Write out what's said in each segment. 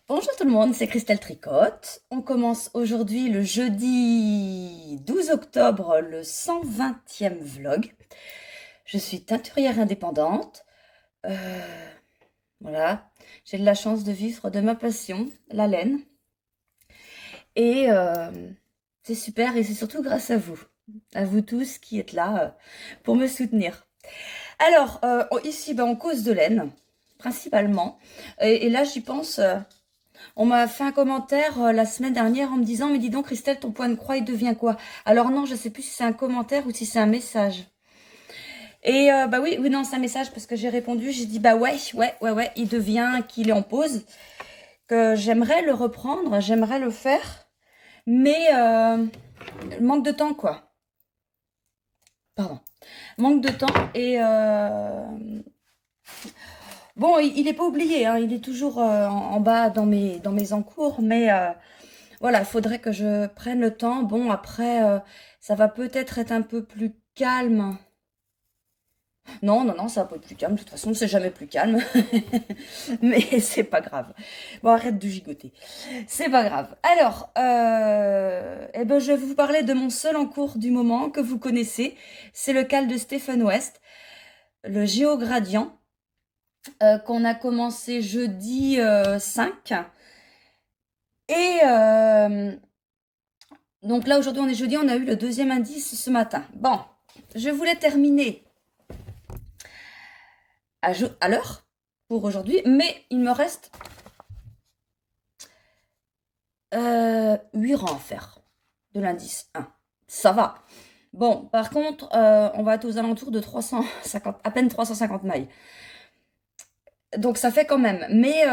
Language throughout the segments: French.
Bonjour tout le monde, c'est Christelle Tricotte. On commence aujourd'hui le jeudi 12 octobre, le 120e vlog. Je suis teinturière indépendante. Voilà, j'ai de la chance de vivre de ma passion, la laine. Et c'est super et c'est surtout grâce à vous tous qui êtes là pour me soutenir. Alors, ici, on cause de laine, principalement. Et là, j'y pense... on m'a fait un commentaire la semaine dernière en me disant « Mais dis donc Christelle, ton point de croix, il devient quoi ?» Alors non, je ne sais plus si c'est un commentaire ou si c'est un message. Et oui, non, c'est un message parce que j'ai répondu, j'ai dit « Bah ouais, il devient qu'il est en pause, que j'aimerais le reprendre, j'aimerais le faire, mais manque de temps quoi. » Pardon. Manque de temps et... bon, il n'est pas oublié, hein, il est toujours en bas dans mes encours, mais voilà, il faudrait que je prenne le temps. Bon, après, ça va peut-être être un peu plus calme. Non, ça va pas être plus calme. De toute façon, c'est jamais plus calme. Mais c'est pas grave. Bon, arrête de gigoter. C'est pas grave. Alors, je vais vous parler de mon seul encours du moment que vous connaissez. C'est le cal de Stephen West, le Géogradient, qu'on a commencé jeudi 5. Et donc là, aujourd'hui, on est jeudi, on a eu le deuxième indice ce matin. Bon, je voulais terminer à l'heure pour aujourd'hui, mais il me reste 8 rangs à faire de l'indice 1. Ça va. Bon, par contre, on va être aux alentours de 350, à peine 350 mailles. Donc ça fait quand même. Mais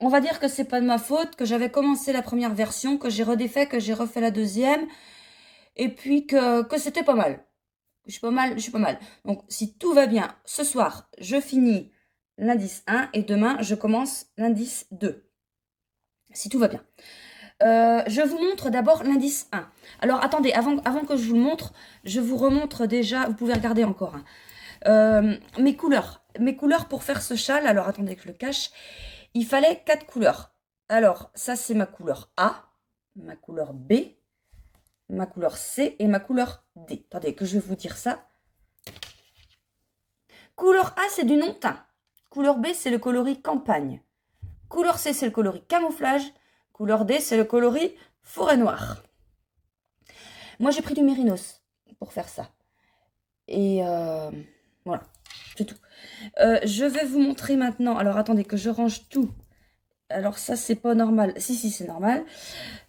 on va dire que c'est pas de ma faute, que j'avais commencé la première version, que j'ai redéfait, que j'ai refait la deuxième, et puis que c'était pas mal. Je suis pas mal. Donc, si tout va bien, ce soir, je finis l'indice 1 et demain, je commence l'indice 2. Si tout va bien. Je vous montre d'abord l'indice 1. Alors, attendez, avant que je vous le montre, je vous remontre déjà, vous pouvez regarder encore, hein, mes couleurs. Mes couleurs pour faire ce châle, alors attendez que je le cache, il fallait 4 couleurs. Alors, ça, c'est ma couleur A, ma couleur B, ma couleur C et ma couleur D. Attendez, que je vais vous dire ça. Couleur A, c'est du non-teint. Couleur B, c'est le coloris campagne. Couleur C, c'est le coloris camouflage. Couleur D, c'est le coloris forêt noire. Moi, j'ai pris du mérinos pour faire ça. Et voilà, c'est tout. Je vais vous montrer maintenant. Alors, attendez que je range tout. Alors, ça, c'est pas normal. Si, c'est normal.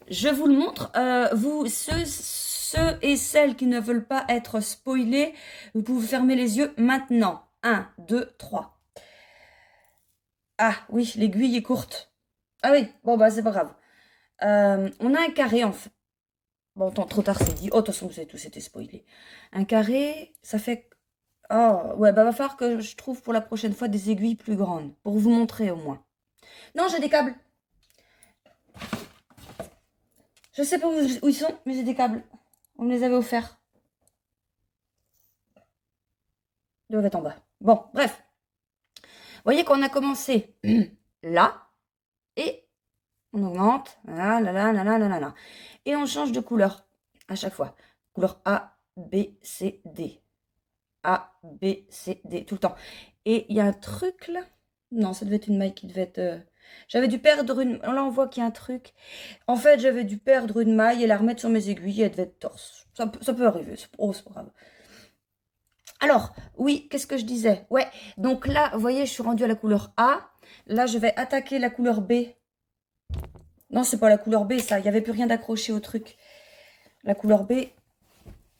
Je vous le montre. Vous, ceux et celles qui ne veulent pas être spoilés, vous pouvez fermer les yeux maintenant. 1, 2, 3. Ah oui, l'aiguille est courte. Ah oui, bon bah c'est pas grave. On a un carré en fait. Bon, trop tard c'est dit. Oh, de toute façon, vous savez tout, c'était spoilé. Un carré, ça fait... Oh, ouais, bah va falloir que je trouve pour la prochaine fois des aiguilles plus grandes. Pour vous montrer au moins. Non, j'ai des câbles. Je sais pas où ils sont, mais j'ai des câbles. On me les avait offerts. Ils doivent être en bas. Bon, bref. Vous voyez qu'on a commencé là. Et on augmente. Là. Et on change de couleur à chaque fois. Couleur A, B, C, D. A, B, C, D, tout le temps. Et il y a un truc là. Non, ça devait être une maille qui devait être... J'avais dû perdre une... Là, on voit qu'il y a un truc. En fait, j'avais dû perdre une maille et la remettre sur mes aiguilles et elle devait être torse. Ça peut arriver. C'est pas grave. Alors, oui, qu'est-ce que je disais? Ouais, donc là, vous voyez, je suis rendue à la couleur A. Là, je vais attaquer la couleur B. Non, c'est pas la couleur B, ça. Il n'y avait plus rien d'accroché au truc. La couleur B,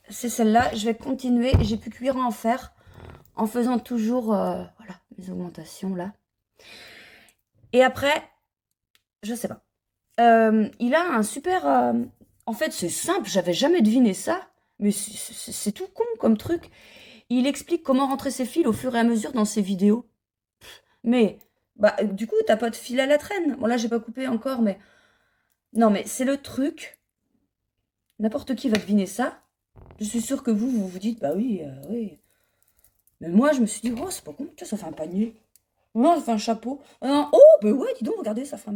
c'est celle-là. Je vais continuer. J'ai plus cuir en fer en faisant toujours voilà, mes augmentations là. Et après, je sais pas. Il a un super... en fait, c'est simple. J'avais jamais deviné ça. Mais c'est tout con comme truc. Il explique comment rentrer ses fils au fur et à mesure dans ses vidéos. Mais, bah, du coup, t'as pas de fil à la traîne. Bon, là, j'ai pas coupé encore, mais... Non, mais c'est le truc. N'importe qui va deviner ça. Je suis sûre que vous vous dites, bah oui, oui. Mais moi, je me suis dit, oh, c'est pas con, tiens, ça fait un panier. Non, ça fait un chapeau. Oh, ben ouais, dis donc, regardez, ça fait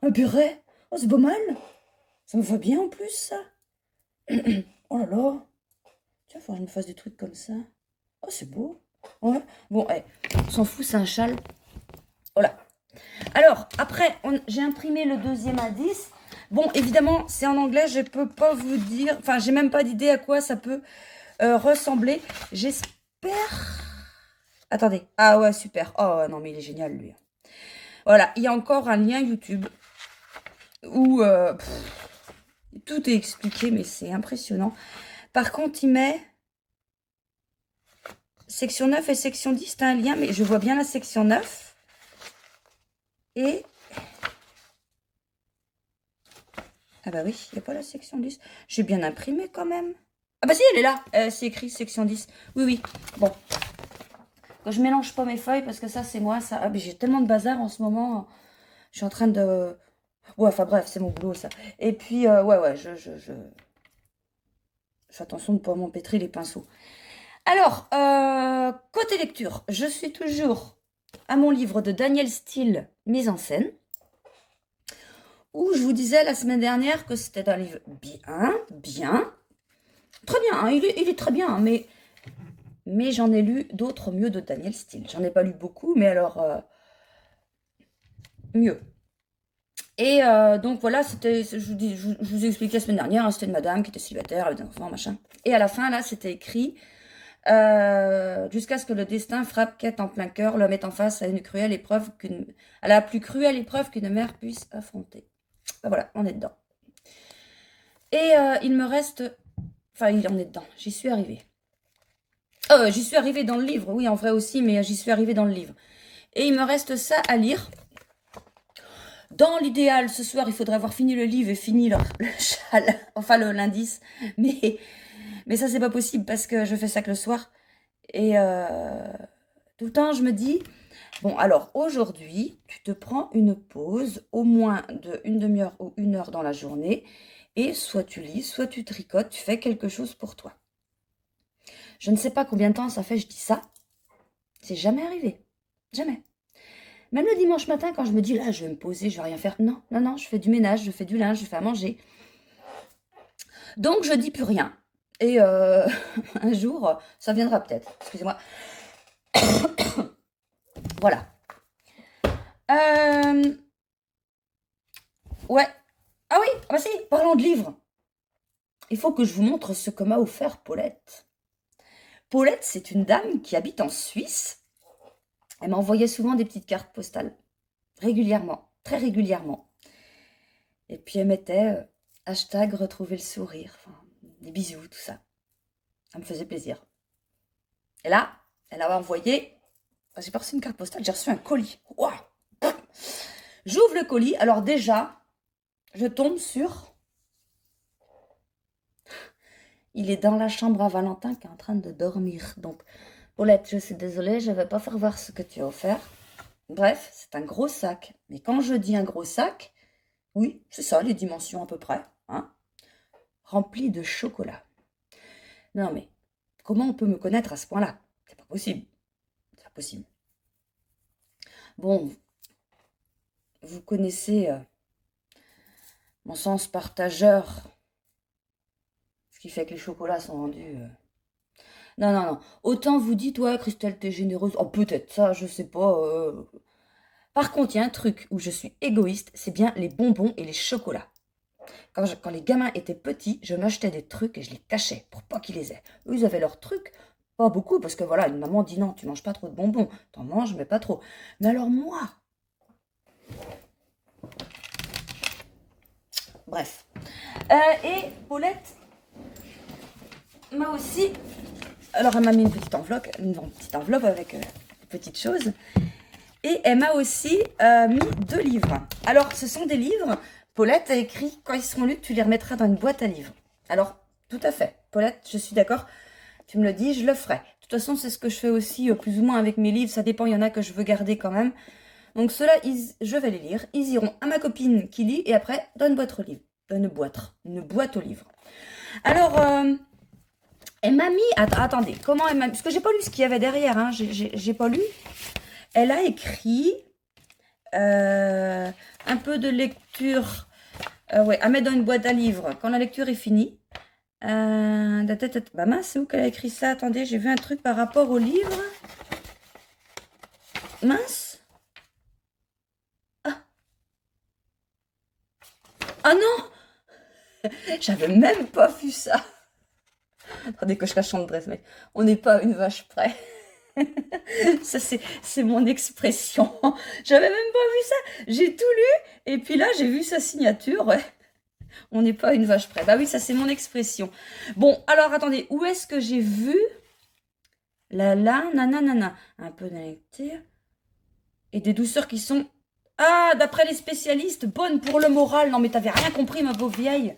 un béret. Oh, c'est pas mal. Ça me va bien en plus, ça. Oh là là. Tiens, faut que je me fasse des trucs comme ça. Oh, c'est beau. Ouais. Bon, on s'en fout, c'est un châle. Voilà. Alors, après, j'ai imprimé le deuxième indice. Bon, évidemment, c'est en anglais, je peux pas vous dire... Enfin, j'ai même pas d'idée à quoi ça peut ressembler. J'espère... Attendez. Ah ouais, super. Oh non, mais il est génial, lui. Voilà, il y a encore un lien YouTube où tout est expliqué, mais c'est impressionnant. Par contre, il met section 9 et section 10, t'as un lien, mais je vois bien la section 9. Et... Ah bah oui, il n'y a pas la section 10. J'ai bien imprimé quand même. Ah bah si, elle est là. C'est écrit section 10. Oui, oui. Bon. Quand je mélange pas mes feuilles, parce que ça, c'est moi, ça. Ah, mais j'ai tellement de bazar en ce moment. Je suis en train de... Ouais, enfin bref, c'est mon boulot, ça. Et puis, ouais, je fais attention de ne pas m'empêtrer les pinceaux. Alors, côté lecture, je suis toujours à mon livre de Daniel Steele, Mise en scène, où je vous disais la semaine dernière que c'était un livre bien, très bien, hein, il est très bien, hein, mais j'en ai lu d'autres mieux de Daniel Steele. J'en ai pas lu beaucoup, mais alors, mieux. Et donc voilà, c'était, je vous ai expliqué la semaine dernière, hein, c'était une madame qui était célibataire, avec des enfants, machin. Et à la fin, là, c'était écrit... jusqu'à ce que le destin frappe Kate en plein cœur, le mette en face à à la plus cruelle épreuve qu'une mère puisse affronter. Ben voilà, on est dedans. Et il me reste... Enfin, il en est dedans. J'y suis arrivée. J'y suis arrivée dans le livre. Oui, en vrai aussi, mais j'y suis arrivée dans le livre. Et il me reste ça à lire. Dans l'idéal, ce soir, il faudrait avoir fini le livre et fini le châle. Enfin, l'indice. Mais ça, c'est pas possible parce que je fais ça que le soir. Et tout le temps, je me dis... Bon, alors, aujourd'hui, tu te prends une pause, au moins de une demi-heure ou 1 heure dans la journée, et soit tu lis, soit tu tricotes, tu fais quelque chose pour toi. Je ne sais pas combien de temps ça fait, je dis ça. C'est jamais arrivé. Jamais. Même le dimanche matin, quand je me dis, là, je vais me poser, je vais rien faire. Non, non, non, je fais du ménage, je fais du linge, je fais à manger. Donc, je dis plus rien. Et un jour, ça viendra peut-être. Excusez-moi. Voilà. Ouais. Ah oui, ah bah si, parlons de livres. Il faut que je vous montre ce que m'a offert Paulette. Paulette, c'est une dame qui habite en Suisse. Elle m'envoyait souvent des petites cartes postales. Régulièrement, très régulièrement. Et puis elle mettait hashtag retrouver le sourire. Enfin, des bisous, tout ça. Ça me faisait plaisir. Et là, elle avait envoyé... J'ai pas reçu une carte postale, j'ai reçu un colis. Waouh! J'ouvre le colis. Alors déjà, je tombe sur... Il est dans la chambre à Valentin qui est en train de dormir. Donc, Paulette, je suis désolée, je ne vais pas faire voir ce que tu as offert. Bref, c'est un gros sac. Mais quand je dis un gros sac, oui, c'est ça, les dimensions à peu près. Hein, rempli de chocolat. Non mais, comment on peut me connaître à ce point-là? C'est pas possible. C'est pas possible. Bon, vous connaissez mon sens partageur. Ce qui fait que les chocolats sont vendus... Non, non, non. Autant vous dites, ouais, Christelle, t'es généreuse. Oh, peut-être ça, je sais pas. Par contre, il y a un truc où je suis égoïste, c'est bien les bonbons et les chocolats. Quand les gamins étaient petits, je m'achetais des trucs et je les cachais pour pas qu'ils les aient. Eux, ils avaient leurs trucs, pas beaucoup, parce que voilà, une maman dit non, tu manges pas trop de bonbons. T'en manges, mais pas trop. Mais alors moi... Bref. Et Paulette m'a aussi... Alors, elle m'a mis une petite enveloppe avec des petites choses. Et elle m'a aussi mis 2 livres. Alors, ce sont des livres. Paulette a écrit, quand ils seront lus, tu les remettras dans une boîte à livres. Alors, tout à fait. Paulette, je suis d'accord. Tu me le dis, je le ferai. De toute façon, c'est ce que je fais aussi, plus ou moins avec mes livres. Ça dépend, il y en a que je veux garder quand même. Donc, ceux-là, je vais les lire. Ils iront à ma copine qui lit. Et après, dans une boîte aux livres. Une boîte aux livres. Alors... Elle m'a mis... Attendez, comment elle m'a... Parce que j'ai pas lu ce qu'il y avait derrière, hein. J'ai pas lu. Elle a écrit un peu de lecture ouais, à mettre dans une boîte à livres quand la lecture est finie. Bah mince, c'est où qu'elle a écrit ça? Attendez, j'ai vu un truc par rapport au livre. Mince. Ah non. J'avais même pas vu ça. Attendez que je cache son adresse, mais on n'est pas à une vache près. Ça, c'est mon expression. J'avais même pas vu ça. J'ai tout lu. Et puis là, j'ai vu sa signature. Ouais. On n'est pas à une vache près. Bah oui, ça, c'est mon expression. Bon, alors, attendez. Où est-ce que j'ai vu nanana. Un peu de lecture. Et des douceurs qui sont... Ah, d'après les spécialistes, bonnes pour le moral. Non, mais t'avais rien compris, ma pauvre vieille.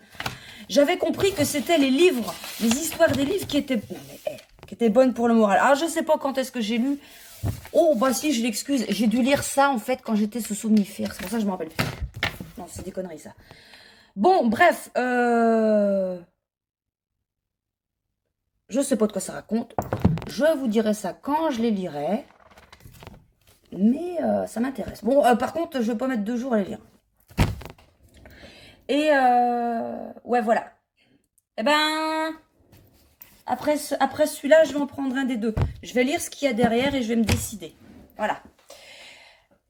J'avais compris que c'était les livres, les histoires des livres qui étaient... Non, mais, qui étaient bonnes pour le moral. Alors, je sais pas quand est-ce que j'ai lu. Oh, bah si, je l'excuse. J'ai dû lire ça, en fait, quand j'étais sous somnifère. C'est pour ça que je me rappelle plus. Non, c'est des conneries, ça. Bon, bref. Je sais pas de quoi ça raconte. Je vous dirai ça quand je les lirai. Mais ça m'intéresse. Bon, par contre, je vais pas mettre 2 jours à les lire. Et ouais, voilà. Eh ben... Après celui-là, je vais en prendre un des deux. Je vais lire ce qu'il y a derrière et je vais me décider. Voilà.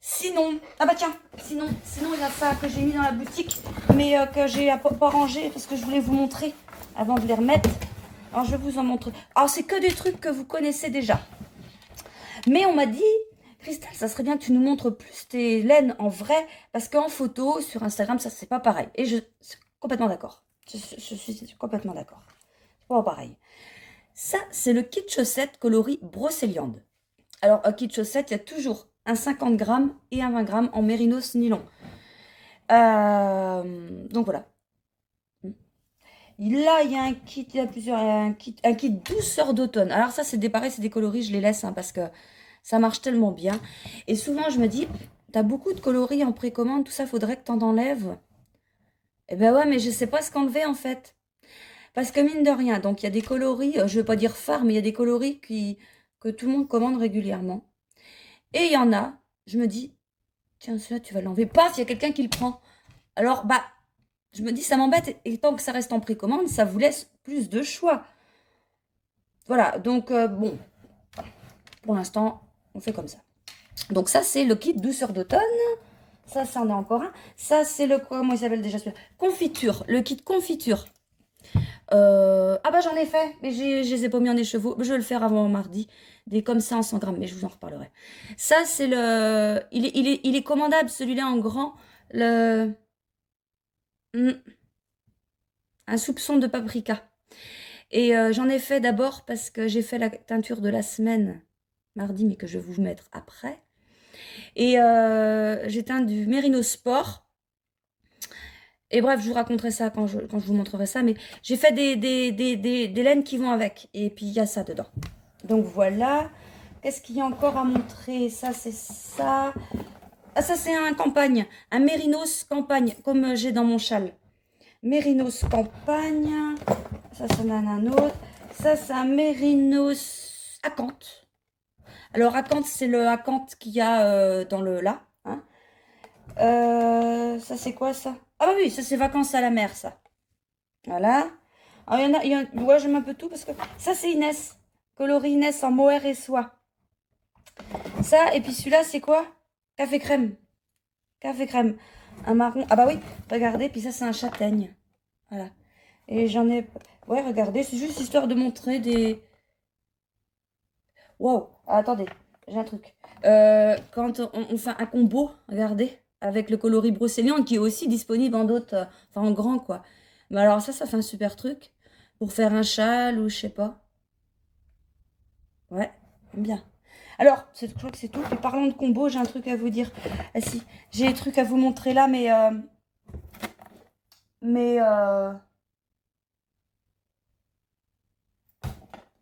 Sinon, ah bah tiens, sinon il y a ça que j'ai mis dans la boutique, mais que j'ai pas rangé parce que je voulais vous montrer avant de les remettre. Alors je vais vous en montrer. Alors c'est que des trucs que vous connaissez déjà. Mais on m'a dit, Christelle, ça serait bien que tu nous montres plus tes laines en vrai, parce qu'en photo, sur Instagram, ça c'est pas pareil. Et je suis complètement d'accord. Je suis complètement d'accord. C'est pas pareil. Ça, c'est le kit chaussette coloris Brocéliande. Alors, un kit chaussette, il y a toujours un 50 grammes et un 20 grammes en mérinos nylon. Donc voilà. Là, il y a un kit, il y a plusieurs, un kit douceur d'automne. Alors ça, c'est des pareils, c'est des coloris, je les laisse hein, parce que ça marche tellement bien. Et souvent, je me dis, t'as beaucoup de coloris en précommande, tout ça, faudrait que t'en enlèves. Eh ben ouais, mais je sais pas ce qu'enlever en fait. Parce que mine de rien, donc il y a des coloris, je ne vais pas dire phares, mais il y a des coloris que tout le monde commande régulièrement. Et il y en a, je me dis, tiens, celui-là, tu vas l'enlever. Paf, il y a quelqu'un qui le prend. Alors, bah, je me dis, ça m'embête. Et tant que ça reste en précommande, ça vous laisse plus de choix. Voilà, donc, bon, pour l'instant, on fait comme ça. Donc ça, c'est le kit douceur d'automne. Ça en est encore un. Ça, c'est le, comment il s'appelle déjà celui-là? Confiture, le kit confiture. Ah bah j'en ai fait, mais je les ai pas mis en écheveau. Je vais le faire avant mardi. Des comme ça en 100 grammes, mais je vous en reparlerai. Ça, c'est le... Il est commandable, celui-là en grand. Le... Un soupçon de paprika. Et j'en ai fait d'abord parce que j'ai fait la teinture de la semaine mardi, mais que je vais vous mettre après. Et j'ai teint du Mérino Sport. Et bref, je vous raconterai ça quand je vous montrerai ça. Mais j'ai fait des laines qui vont avec. Et puis, il y a ça dedans. Donc, voilà. Qu'est-ce qu'il y a encore à montrer? Ça, c'est ça. Ah, ça, c'est un campagne. Un Mérinos campagne, comme j'ai dans mon châle. Mérinos campagne. Ça, c'est un autre. Ça, c'est un Mérinos acanthe. Alors, acanthe, c'est le acanthe qu'il y a dans le là. Hein. Ça, c'est quoi, ça? Ah bah oui, ça c'est vacances à la mer, ça. Voilà. Alors, ouais, j'aime un peu tout parce que ça c'est Inès. Coloris Inès en mohair et soie. Ça, et puis celui-là, c'est quoi? Café crème. Café crème. Un marron. Ah bah oui, regardez, puis ça c'est un châtaigne. Voilà. Et j'en ai... Ouais, regardez, c'est juste histoire de montrer des... Wow, attendez, j'ai un truc. Quand on fait un combo, regardez, avec le coloris Brocéliande qui est aussi disponible en d'autres, enfin en grand quoi. Mais alors ça fait un super truc pour faire un châle ou je sais pas. Ouais, j'aime bien. Alors, je crois que c'est tout. Et parlant de combo, j'ai un truc à vous dire. Ah si, j'ai des trucs à vous montrer là, mais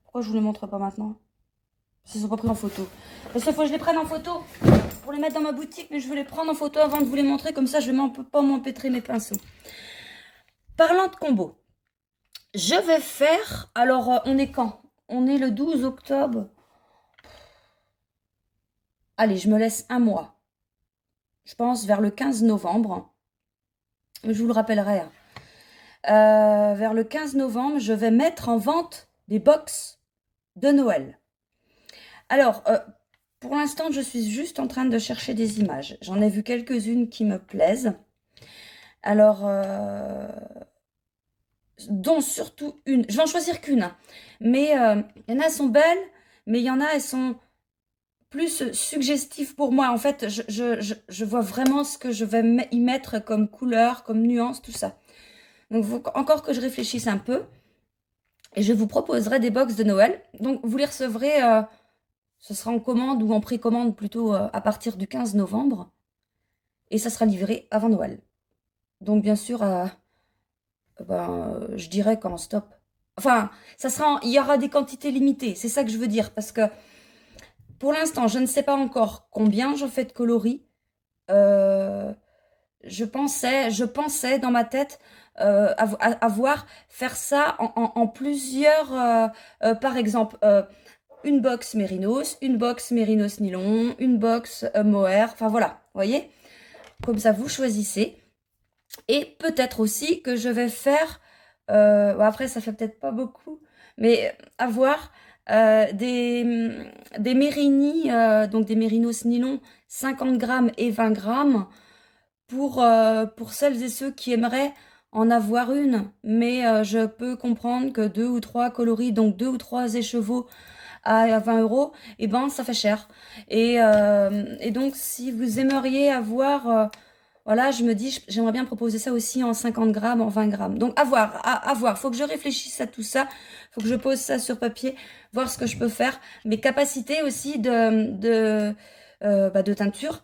pourquoi je vous les montre pas maintenant? Parce qu'ils sont pas pris en photo. Parce qu'il faut que je les prenne en photo pour les mettre dans ma boutique, mais je veux les prendre en photo avant de vous les montrer, comme ça je ne vais pas m'empêtrer mes pinceaux. Parlant de combo, Je vais faire... Alors, on est quand? On est le 12 octobre. Allez, je me laisse un mois. Je pense vers le 15 novembre. Je vous le rappellerai, hein. Vers le 15 novembre, je vais mettre en vente des box de Noël. Alors, pour l'instant, je suis juste en train de chercher des images. J'en ai vu quelques-unes qui me plaisent. Alors, dont surtout une. Je vais en choisir qu'une, hein. Mais il y en a, elles sont belles, mais il y en a, elles sont plus suggestives pour moi. En fait, je vois vraiment ce que je vais y mettre comme couleur, comme nuance, tout ça. Donc, il faut encore que je réfléchisse un peu. Et je vous proposerai des box de Noël. Donc, vous les recevrez, ce sera en commande ou en précommande plutôt à partir du 15 novembre. Et ça sera livré avant Noël. Donc, bien sûr, je dirais qu'en stop. Enfin, il y aura des quantités limitées. C'est ça que je veux dire. Parce que pour l'instant, je ne sais pas encore combien j'en fais de coloris. Je pensais dans ma tête faire ça en plusieurs, par exemple, une box mérinos, une box mérinos nylon, une box mohair, enfin voilà, vous voyez? Comme ça, vous choisissez. Et peut-être aussi que je vais faire, après ça fait peut-être pas beaucoup, mais avoir des mérini, donc des mérinos nylon, 50 grammes et 20 grammes, pour celles et ceux qui aimeraient en avoir une, mais je peux comprendre que 2 ou 3 coloris, donc 2 ou 3 écheveaux à 20 euros, et ben ça fait cher. Et donc si vous aimeriez avoir, voilà, je me dis, j'aimerais bien proposer ça aussi en 50 grammes, en 20 grammes. Donc à voir, faut que je réfléchisse à tout ça, faut que je pose ça sur papier, voir ce que je peux faire, mes capacités aussi de teinture,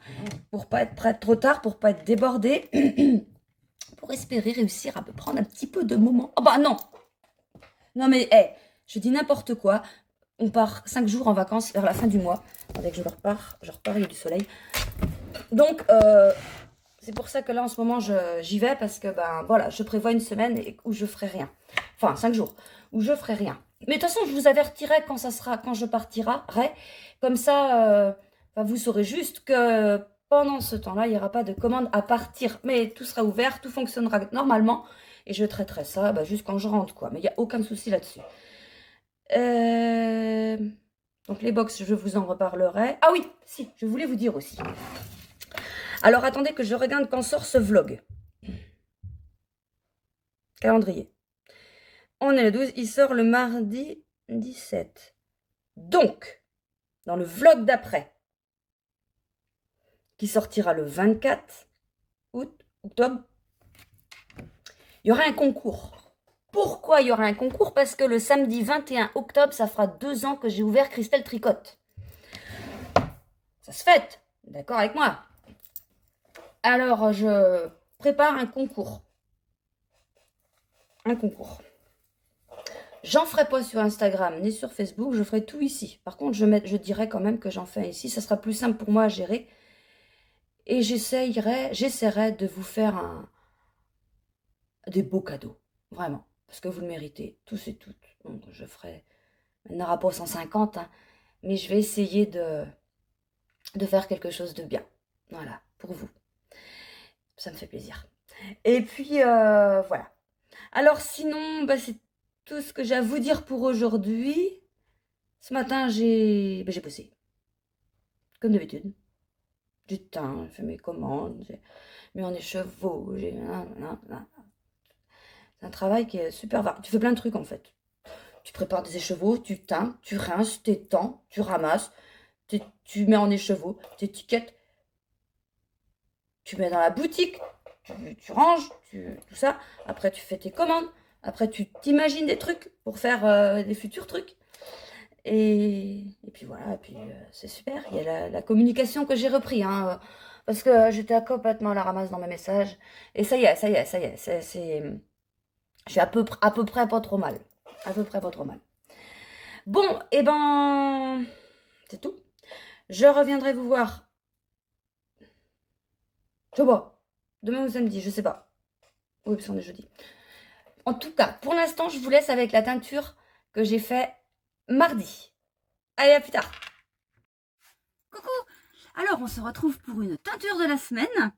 pour pas être prête trop tard, pour pas être débordée, pour espérer réussir à me prendre un petit peu de moment. Oh bah non! Non mais, je dis n'importe quoi. On part 5 jours en vacances vers la fin du mois. Attendez que je repars, il y a du soleil. Donc, c'est pour ça que là, en ce moment, j'y vais parce que, ben voilà, je prévois une semaine où je ferai rien. Enfin, 5 jours, où je ferai rien. Mais de toute façon, je vous avertirai quand je partirai. Comme ça, vous saurez juste que pendant ce temps-là, il n'y aura pas de commande à partir. Mais tout sera ouvert, tout fonctionnera normalement. Et je traiterai ça juste quand je rentre, quoi. Mais il n'y a aucun souci là-dessus. Donc les box, je vous en reparlerai. Ah oui, si, je voulais vous dire aussi. Alors attendez que je regarde quand sort ce vlog. Calendrier. On est le 12, il sort le mardi 17. Donc, dans le vlog d'après, qui sortira le 24 octobre, il y aura un concours. Pourquoi il y aura un concours? Parce que le samedi 21 octobre, ça fera 2 ans que j'ai ouvert Christelle Tricotte. Ça se fête, d'accord avec moi? Alors, je prépare un concours. Un concours. J'en ferai pas sur Instagram ni sur Facebook, je ferai tout ici. Par contre, je dirai quand même que j'en fais ici. Ça sera plus simple pour moi à gérer. Et j'essaierai de vous faire des beaux cadeaux. Vraiment. Parce que vous le méritez, tous et toutes. Donc, je ferai... Il n'y en aura pas 150, hein, mais je vais essayer de faire quelque chose de bien. Voilà, pour vous. Ça me fait plaisir. Et puis, voilà. Alors sinon, c'est tout ce que j'ai à vous dire pour aujourd'hui. Ce matin, j'ai bossé, comme d'habitude. J'ai teint, j'ai fait mes commandes, j'ai mis en écheveau, c'est un travail qui est super varié. Tu fais plein de trucs en fait. Tu prépares des écheveaux, tu teins, tu rinces, tu étends, tu ramasses, tu mets en écheveau, tu étiquettes, tu mets dans la boutique, tu ranges, tout ça. Après, tu fais tes commandes. Après, tu t'imagines des trucs pour faire des futurs trucs. Et puis voilà, et puis c'est super. Il y a la communication que j'ai repris, hein, parce que j'étais complètement à la ramasse dans mes messages. Et ça y est. Je suis à peu près pas trop mal. À peu près pas trop mal. Bon, et ben, c'est tout. Je reviendrai vous voir. Je sais pas. Demain ou samedi, je sais pas. Oui, parce qu'on est jeudi. En tout cas, pour l'instant, je vous laisse avec la teinture que j'ai fait mardi. Allez, à plus tard. Coucou! Alors, on se retrouve pour une teinture de la semaine.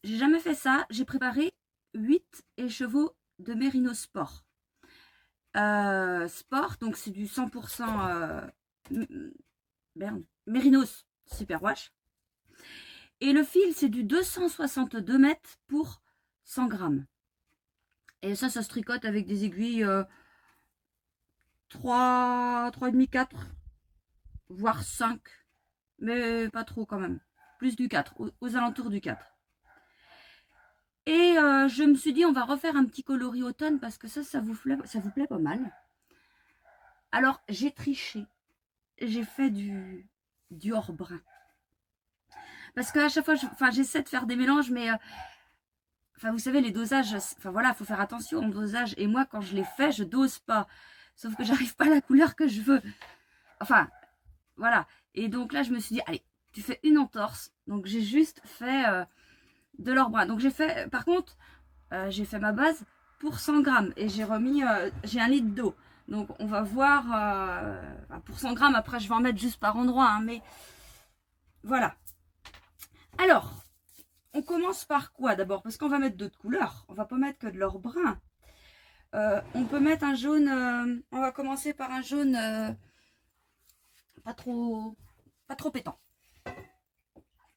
J'ai jamais fait ça. J'ai préparé 8 écheveaux de Mérino Sport. Sport, donc c'est du 100% Mérinos Superwash. Et le fil, c'est du 262 mètres pour 100 grammes. Et ça se tricote avec des aiguilles 3,5, 4, voire 5. Mais pas trop quand même. Plus du 4, aux alentours du 4. Et je me suis dit, on va refaire un petit coloris automne parce que ça vous plaît pas mal. Alors, j'ai triché. J'ai fait du hors brun. Parce qu'à chaque fois, j'essaie de faire des mélanges, mais vous savez, les dosages, voilà, il faut faire attention au dosage. Et moi, quand je les fais, je dose pas. Sauf que j'arrive pas à la couleur que je veux. Enfin, voilà. Et donc là, je me suis dit, allez, tu fais une entorse. Donc, j'ai juste fait de l'or brun. Donc, j'ai fait, par contre, j'ai fait ma base pour 100 grammes. Et j'ai remis, j'ai 1 litre d'eau. Donc, on va voir, pour 100 grammes, après, je vais en mettre juste par endroit. Hein, mais voilà. Alors, on commence par quoi d'abord? Parce qu'on va mettre d'autres couleurs. On va pas mettre que de l'or brun. On peut mettre un jaune. On va commencer par un jaune pas trop pétant.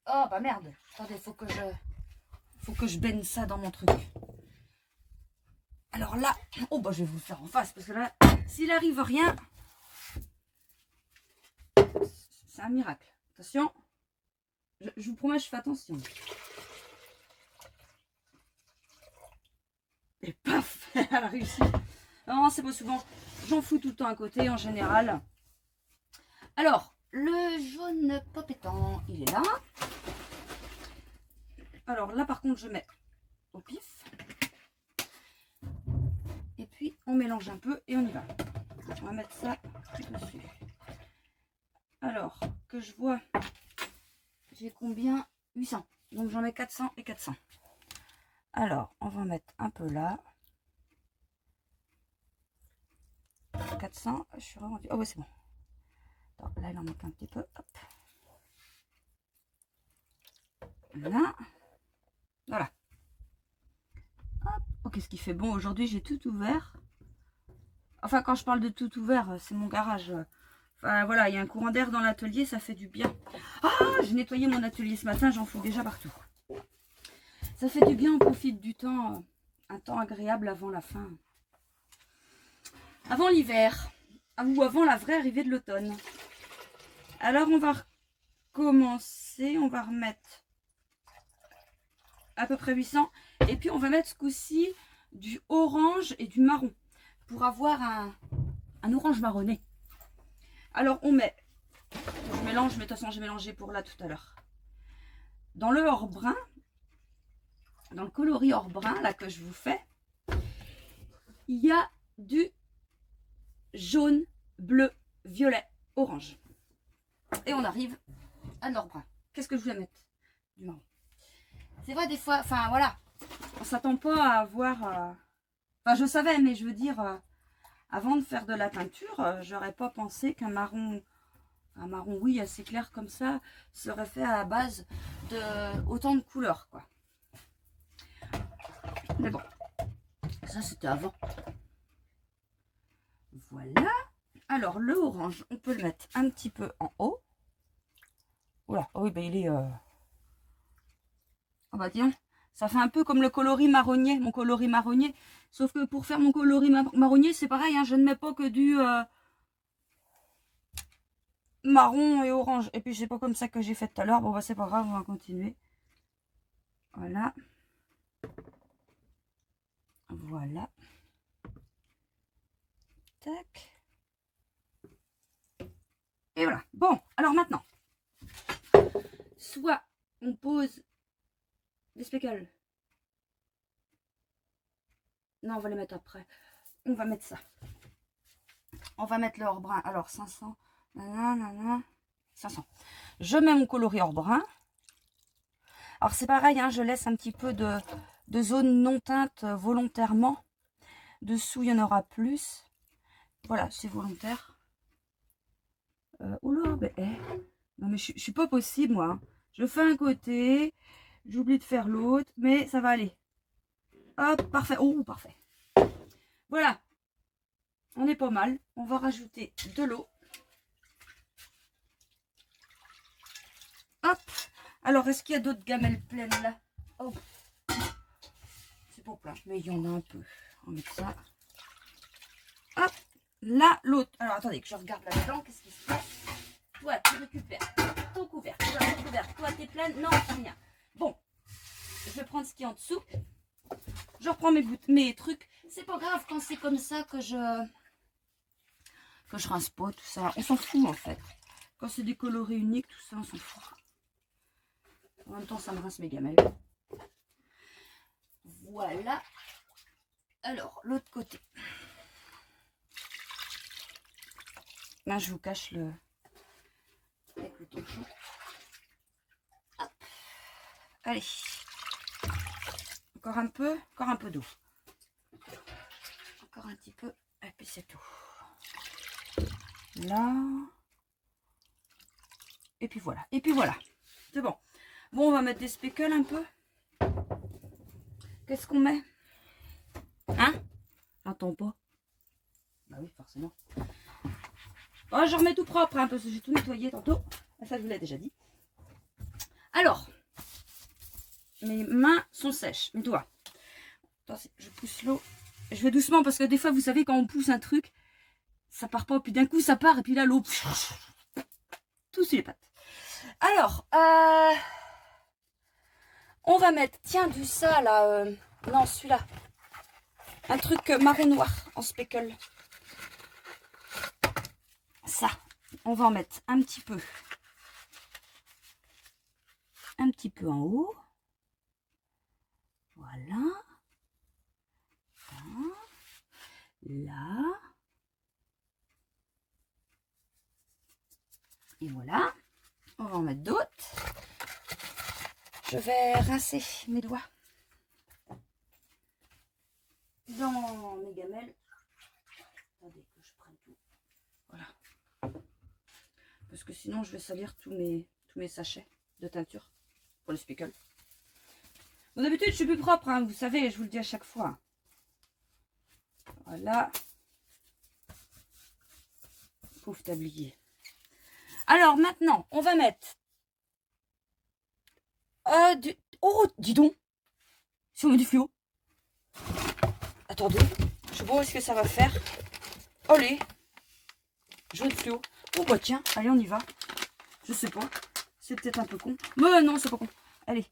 Oh bah merde. Attendez, faut que je baigne ça dans mon truc. Alors là, oh bah je vais vous le faire en face parce que là, s'il arrive rien, c'est un miracle. Attention. Je vous promets, je fais attention. Et paf, elle a réussi. Non, c'est pas souvent. J'en fous tout le temps à côté en général. Alors, le jaune pas pétant, il est là. Alors là, par contre, je mets au pif. Et puis, on mélange un peu et on y va. On va mettre ça dessus. Alors, que je vois, j'ai combien? 800. Donc, j'en mets 400 et 400. Alors, on va mettre un peu là. 400, je suis rendue. Oh, ouais, c'est bon. Alors, là, il en manque un petit peu. Hop. Là. Voilà. Hop. Oh, qu'est-ce qui fait bon aujourd'hui? J'ai tout ouvert. Enfin, quand je parle de tout ouvert, c'est mon garage. Enfin, voilà, il y a un courant d'air dans l'atelier, ça fait du bien. Ah, j'ai nettoyé mon atelier ce matin, j'en fous déjà partout. Ça fait du bien, on profite du temps, un temps agréable avant la fin. Avant l'hiver, ou avant la vraie arrivée de l'automne. Alors, on va recommencer, on va remettre à peu près 800. Et puis, on va mettre ce coup-ci du orange et du marron pour avoir un orange marronné. Alors, on met, je mélange, mais de toute façon, j'ai mélangé pour là tout à l'heure. Dans le or brun, dans le coloris or brun, là, que je vous fais, il y a du jaune, bleu, violet, orange. Et on arrive à l'or brun. Qu'est-ce que je voulais mettre? Du marron. C'est vrai, des fois, enfin, voilà, on s'attend pas à avoir... Enfin, je savais, mais je veux dire, avant de faire de la peinture, j'aurais pas pensé qu'un marron... Un marron, oui, assez clair comme ça, serait fait à la base de autant de couleurs, quoi. Mais bon, ça c'était avant. Voilà. Alors, le orange, on peut le mettre un petit peu en haut. Oula, oh oui, ben il est... Oh bah tiens, ça fait un peu comme le coloris marronnier, mon coloris marronnier. Sauf que pour faire mon coloris marronnier, c'est pareil, hein, je ne mets pas que du... marron et orange. Et puis c'est pas comme ça que j'ai fait tout à l'heure. Bon bah c'est pas grave, on va continuer. Voilà. Voilà. Tac. Et voilà. Bon, alors maintenant. Soit on pose des speckles. Non, on va les mettre après. On va mettre ça. On va mettre le or brun. Alors 500. Nanana, 500. Je mets mon coloris or brun. Alors c'est pareil, hein, je laisse un petit peu de zone non teinte volontairement. Dessous, il y en aura plus. Voilà, c'est volontaire. Oula, ben, non mais je suis pas possible, moi. Hein. Je fais un côté, j'oublie de faire l'autre, mais ça va aller. Hop, parfait. Oh, parfait. Voilà. On est pas mal. On va rajouter de l'eau. Hop. Alors, est-ce qu'il y a d'autres gamelles pleines là? Oh. C'est pas plein, mais il y en a un peu. On va mettre ça. Hop. Là, l'autre. Alors, attendez que je regarde là-dedans. Qu'est-ce qui se fait? Toi, tu récupères ton couvercle. Toi, ton couvercle. Toi, t'es pleine. Non, rien. Bon. Je vais prendre ce qui est en dessous. Je reprends mes trucs. C'est pas grave quand c'est comme ça que je rince pas, tout ça. On s'en fout, en fait. Quand c'est des coloris uniques, tout ça, on s'en fout. En même temps, ça me rince mes gamelles. Voilà. Alors, l'autre côté. Là, je vous cache le... avec le torchon. Hop. Allez. Encore un peu d'eau. Encore un petit peu. Et puis c'est tout. Là. Et puis voilà. Et puis voilà. C'est bon. Bon, on va mettre des speckles un peu. Qu'est-ce qu'on met? Hein? J'entends pas. Bah oui, forcément. Oh, je remets tout propre, hein, parce que j'ai tout nettoyé tantôt. Ça, je vous l'ai déjà dit. Alors, mes mains sont sèches. Mes doigts. Attends, je pousse l'eau. Je vais doucement parce que des fois, vous savez, quand on pousse un truc, ça part pas. Puis d'un coup, ça part. Et puis là, l'eau, tout sur les pattes. Alors, on va mettre, tiens, du ça, là. Non, celui-là. Un truc marron noir en speckle. Ça. On va en mettre un petit peu. Un petit peu en haut. Voilà. Là. Et voilà. On va en mettre d'autres. Je vais rincer mes doigts dans mes gamelles. Attendez que je prenne tout. Voilà. Parce que sinon, je vais salir tous mes sachets de teinture pour le speckle. Bon, d'habitude, je suis plus propre, hein, vous savez, je vous le dis à chaque fois. Voilà. Pauvre tablier. Alors, maintenant, on va mettre... Oh, dis donc. Si on met du fluo. Attendez. Je sais pas où est-ce que ça va faire. Allez. Jaune fluo. Oh, bah tiens. Allez, on y va. Je sais pas. C'est peut-être un peu con. Mais non, c'est pas con. Allez.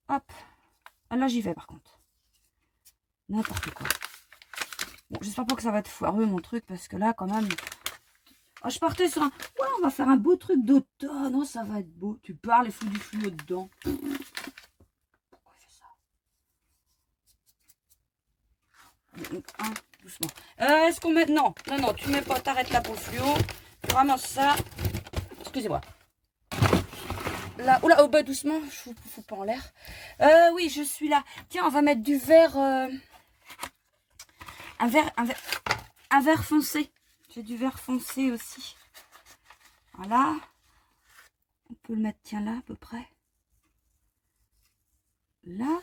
Hop. Ah, là, j'y vais, par contre. N'importe quoi. Bon, j'espère pas que ça va être foireux, mon truc, parce que là, quand même... Oh, je partais sur un... Ouais, on va faire un beau truc d'automne. Oh, ça va être beau. Tu parles et fous du fluo dedans. Pourquoi il fait ça? Donc, doucement. Est-ce qu'on met... Non, non, non, tu mets pas. T'arrêtes là pour le fluo. Tu ramasses ça. Excusez-moi. Là, oula, oh, bah, doucement. Je vous fous pas en l'air. Oui, je suis là. Tiens, on va mettre du vert... Un vert foncé. J'ai du vert foncé aussi. Voilà. On peut le mettre, tiens, là, à peu près. Là.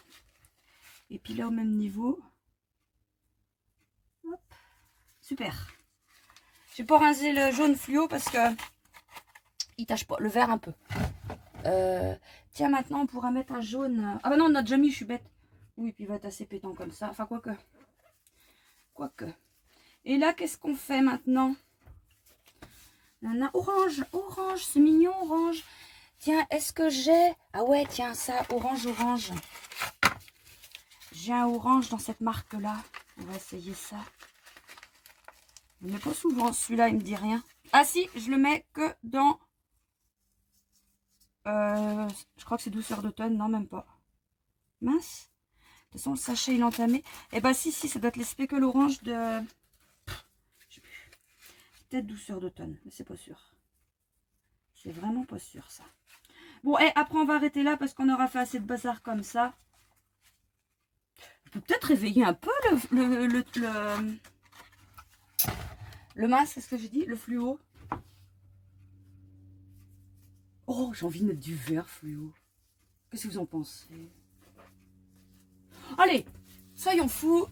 Et puis là, au même niveau. Hop. Super. Je vais pas rincer le jaune fluo parce que il tâche pas. Le vert un peu. Tiens, maintenant, on pourra mettre un jaune. Ah bah non, on a déjà mis, je suis bête. Oui, puis il va être assez pétant comme ça. Enfin, quoique. Et là, qu'est-ce qu'on fait maintenant? Nana, orange, orange, c'est mignon, orange. Tiens, est-ce que j'ai... Ah ouais, tiens, ça, orange. J'ai un orange dans cette marque-là. On va essayer ça. Je ne mets pas souvent. Celui-là, il me dit rien. Ah si, je le mets que dans... je crois que c'est douceur d'automne. Non, même pas. Mince. De toute façon, le sachet, il est entamé. Eh ben si, ça doit être les speckles orange de... Peut-être douceur d'automne, mais c'est pas sûr. C'est vraiment pas sûr, ça. Bon, et après, on va arrêter là parce qu'on aura fait assez de bazar comme ça. peux peut-être réveiller un peu le masque, c'est ce que j'ai dit, le fluo. Oh, j'ai envie de mettre du vert fluo. Qu'est-ce que vous en pensez? Allez, soyons fous.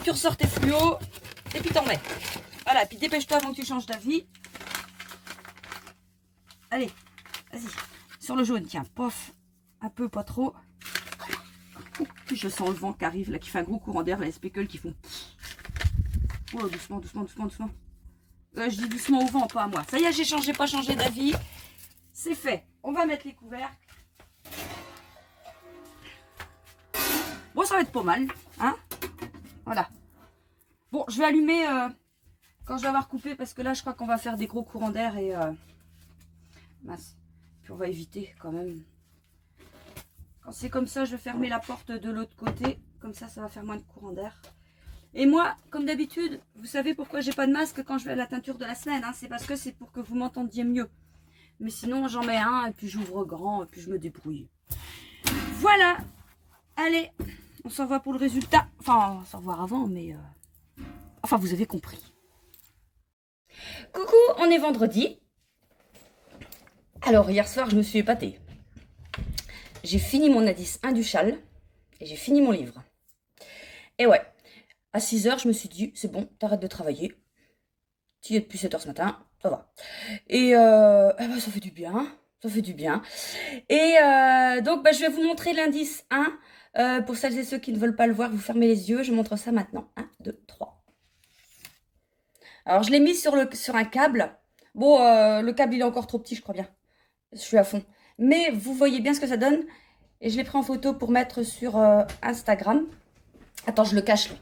Tu ressors tes fluos et puis t'en mets. Voilà, puis dépêche-toi avant que tu changes d'avis. Allez, vas-y. Sur le jaune, tiens, pof. Un peu, pas trop. Je sens le vent qui arrive, là, qui fait un gros courant d'air, les speckles qui font... Oh, doucement, doucement, doucement, doucement. Je dis doucement au vent, pas à moi. Ça y est, j'ai pas changé d'avis. C'est fait. On va mettre les couvercles. Bon, ça va être pas mal, hein. Voilà. Bon, je vais allumer quand je vais avoir coupé, parce que là, je crois qu'on va faire des gros courants d'air et... mince. Puis on va éviter quand même. Quand c'est comme ça, je vais fermer la porte de l'autre côté. Comme ça va faire moins de courant d'air. Et moi, comme d'habitude, vous savez pourquoi j'ai pas de masque quand je vais à la teinture de la semaine, hein, c'est parce que c'est pour que vous m'entendiez mieux. Mais sinon, j'en mets un, et puis j'ouvre grand, et puis je me débrouille. Voilà. Allez, on s'en va pour le résultat. Enfin, on s'en va avant, mais... Enfin, vous avez compris. Coucou, on est vendredi. Alors, hier soir, je me suis épatée. J'ai fini mon indice 1 du châle et j'ai fini mon livre. Et ouais, à 6 h, je me suis dit, c'est bon, t'arrêtes de travailler. Tu y es depuis 7 h ce matin, ça va. Et eh ben, ça fait du bien, ça fait du bien. Et donc, je vais vous montrer l'indice 1. Pour celles et ceux qui ne veulent pas le voir, vous fermez les yeux, je montre ça maintenant. 1, 2, 3. Alors, je l'ai mis sur un câble. Bon, le câble, il est encore trop petit, je crois bien. Je suis à fond. Mais vous voyez bien ce que ça donne. Et je l'ai pris en photo pour mettre sur Instagram. Attends, je le cache là.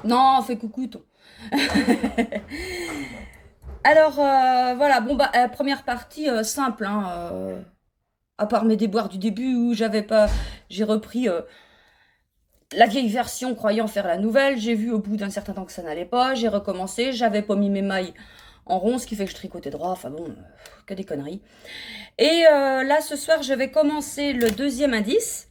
Non, fais coucou, toi. Alors, voilà. Bon, première partie simple. Hein, à part mes déboires du début où j'ai repris la vieille version croyant faire la nouvelle. J'ai vu au bout d'un certain temps que ça n'allait pas. J'ai recommencé. J'avais pas mis mes mailles en rond, ce qui fait que je tricotais droit. Enfin bon, que des conneries. Et là, ce soir, je vais commencer le deuxième indice.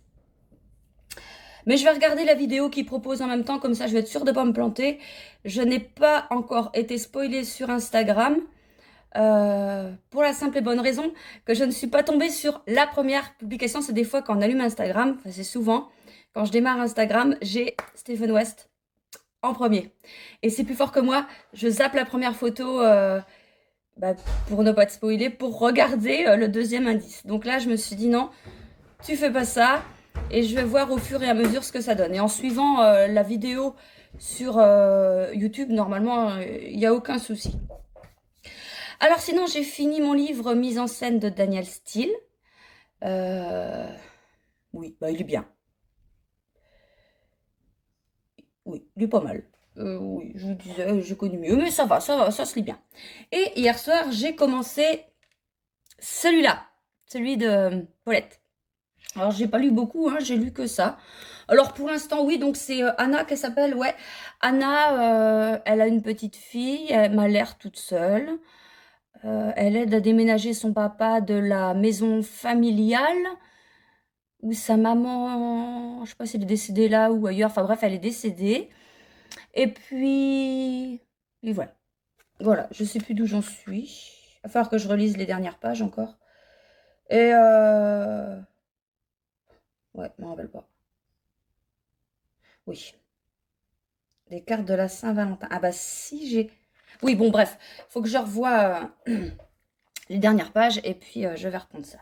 Mais je vais regarder la vidéo qu'il propose en même temps, comme ça je vais être sûre de ne pas me planter. Je n'ai pas encore été spoilée sur Instagram, pour la simple et bonne raison que je ne suis pas tombée sur la première publication. C'est des fois quand on allume Instagram, enfin c'est souvent, quand je démarre Instagram, j'ai Stephen West en premier. Et c'est plus fort que moi, je zappe la première photo... pour ne pas te spoiler, pour regarder le deuxième indice. Donc là, je me suis dit non, tu fais pas ça. Et je vais voir au fur et à mesure ce que ça donne. Et en suivant la vidéo sur YouTube, normalement, il n'y a aucun souci. Alors sinon, j'ai fini mon livre Mise en scène de Daniel Steele. Oui, il est bien. Oui, il est pas mal. Oui, je vous disais, j'ai connu mieux, mais ça va, ça se lit bien. Et hier soir, j'ai commencé celui-là, celui de Paulette. Alors, j'ai pas lu beaucoup, hein, j'ai lu que ça. Alors, pour l'instant, oui, donc c'est Anna qu'elle s'appelle, ouais. Anna, elle a une petite fille, elle m'a l'air toute seule. Elle aide à déménager son papa de la maison familiale, où sa maman, je sais pas si elle est décédée là ou ailleurs, enfin bref, elle est décédée. Et puis voilà. Voilà, je sais plus d'où j'en suis. Il va falloir que je relise les dernières pages encore. Et ouais, je m'en rappelle pas. Oui. Des cartes de la Saint-Valentin. Ah bah si, j'ai... Oui, bon, bref. Faut que je revoie les dernières pages et puis je vais reprendre ça.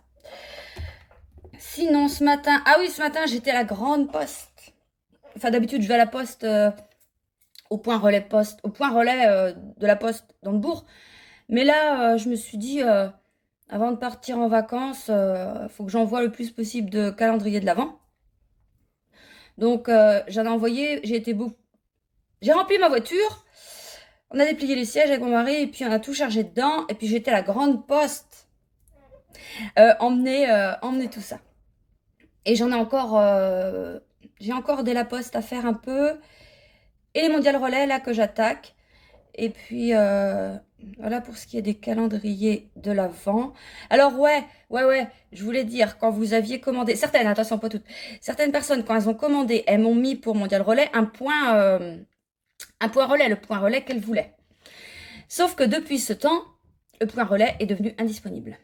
Sinon, ce matin... Ah oui, ce matin, j'étais à la grande poste. Enfin, d'habitude, je vais à la poste... au point relais de la poste dans le bourg. Mais là, je me suis dit, avant de partir en vacances, faut que j'envoie le plus possible de calendrier de l'Avent. Donc, j'en ai envoyé, j'ai rempli ma voiture, on a déplié les sièges avec mon mari, et puis on a tout chargé dedans, et puis j'étais à la grande poste, emmener tout ça. Et j'en ai encore, j'ai encore des la poste à faire un peu, et les mondiales relais, là, que j'attaque. Et puis, Voilà pour ce qui est des calendriers de l'Avent. Alors ouais, je voulais dire, quand vous aviez commandé, certaines, attention pas toutes, certaines personnes, quand elles ont commandé, elles m'ont mis pour Mondial Relais un point relais, le point relais qu'elles voulaient. Sauf que depuis ce temps, le point relais est devenu indisponible.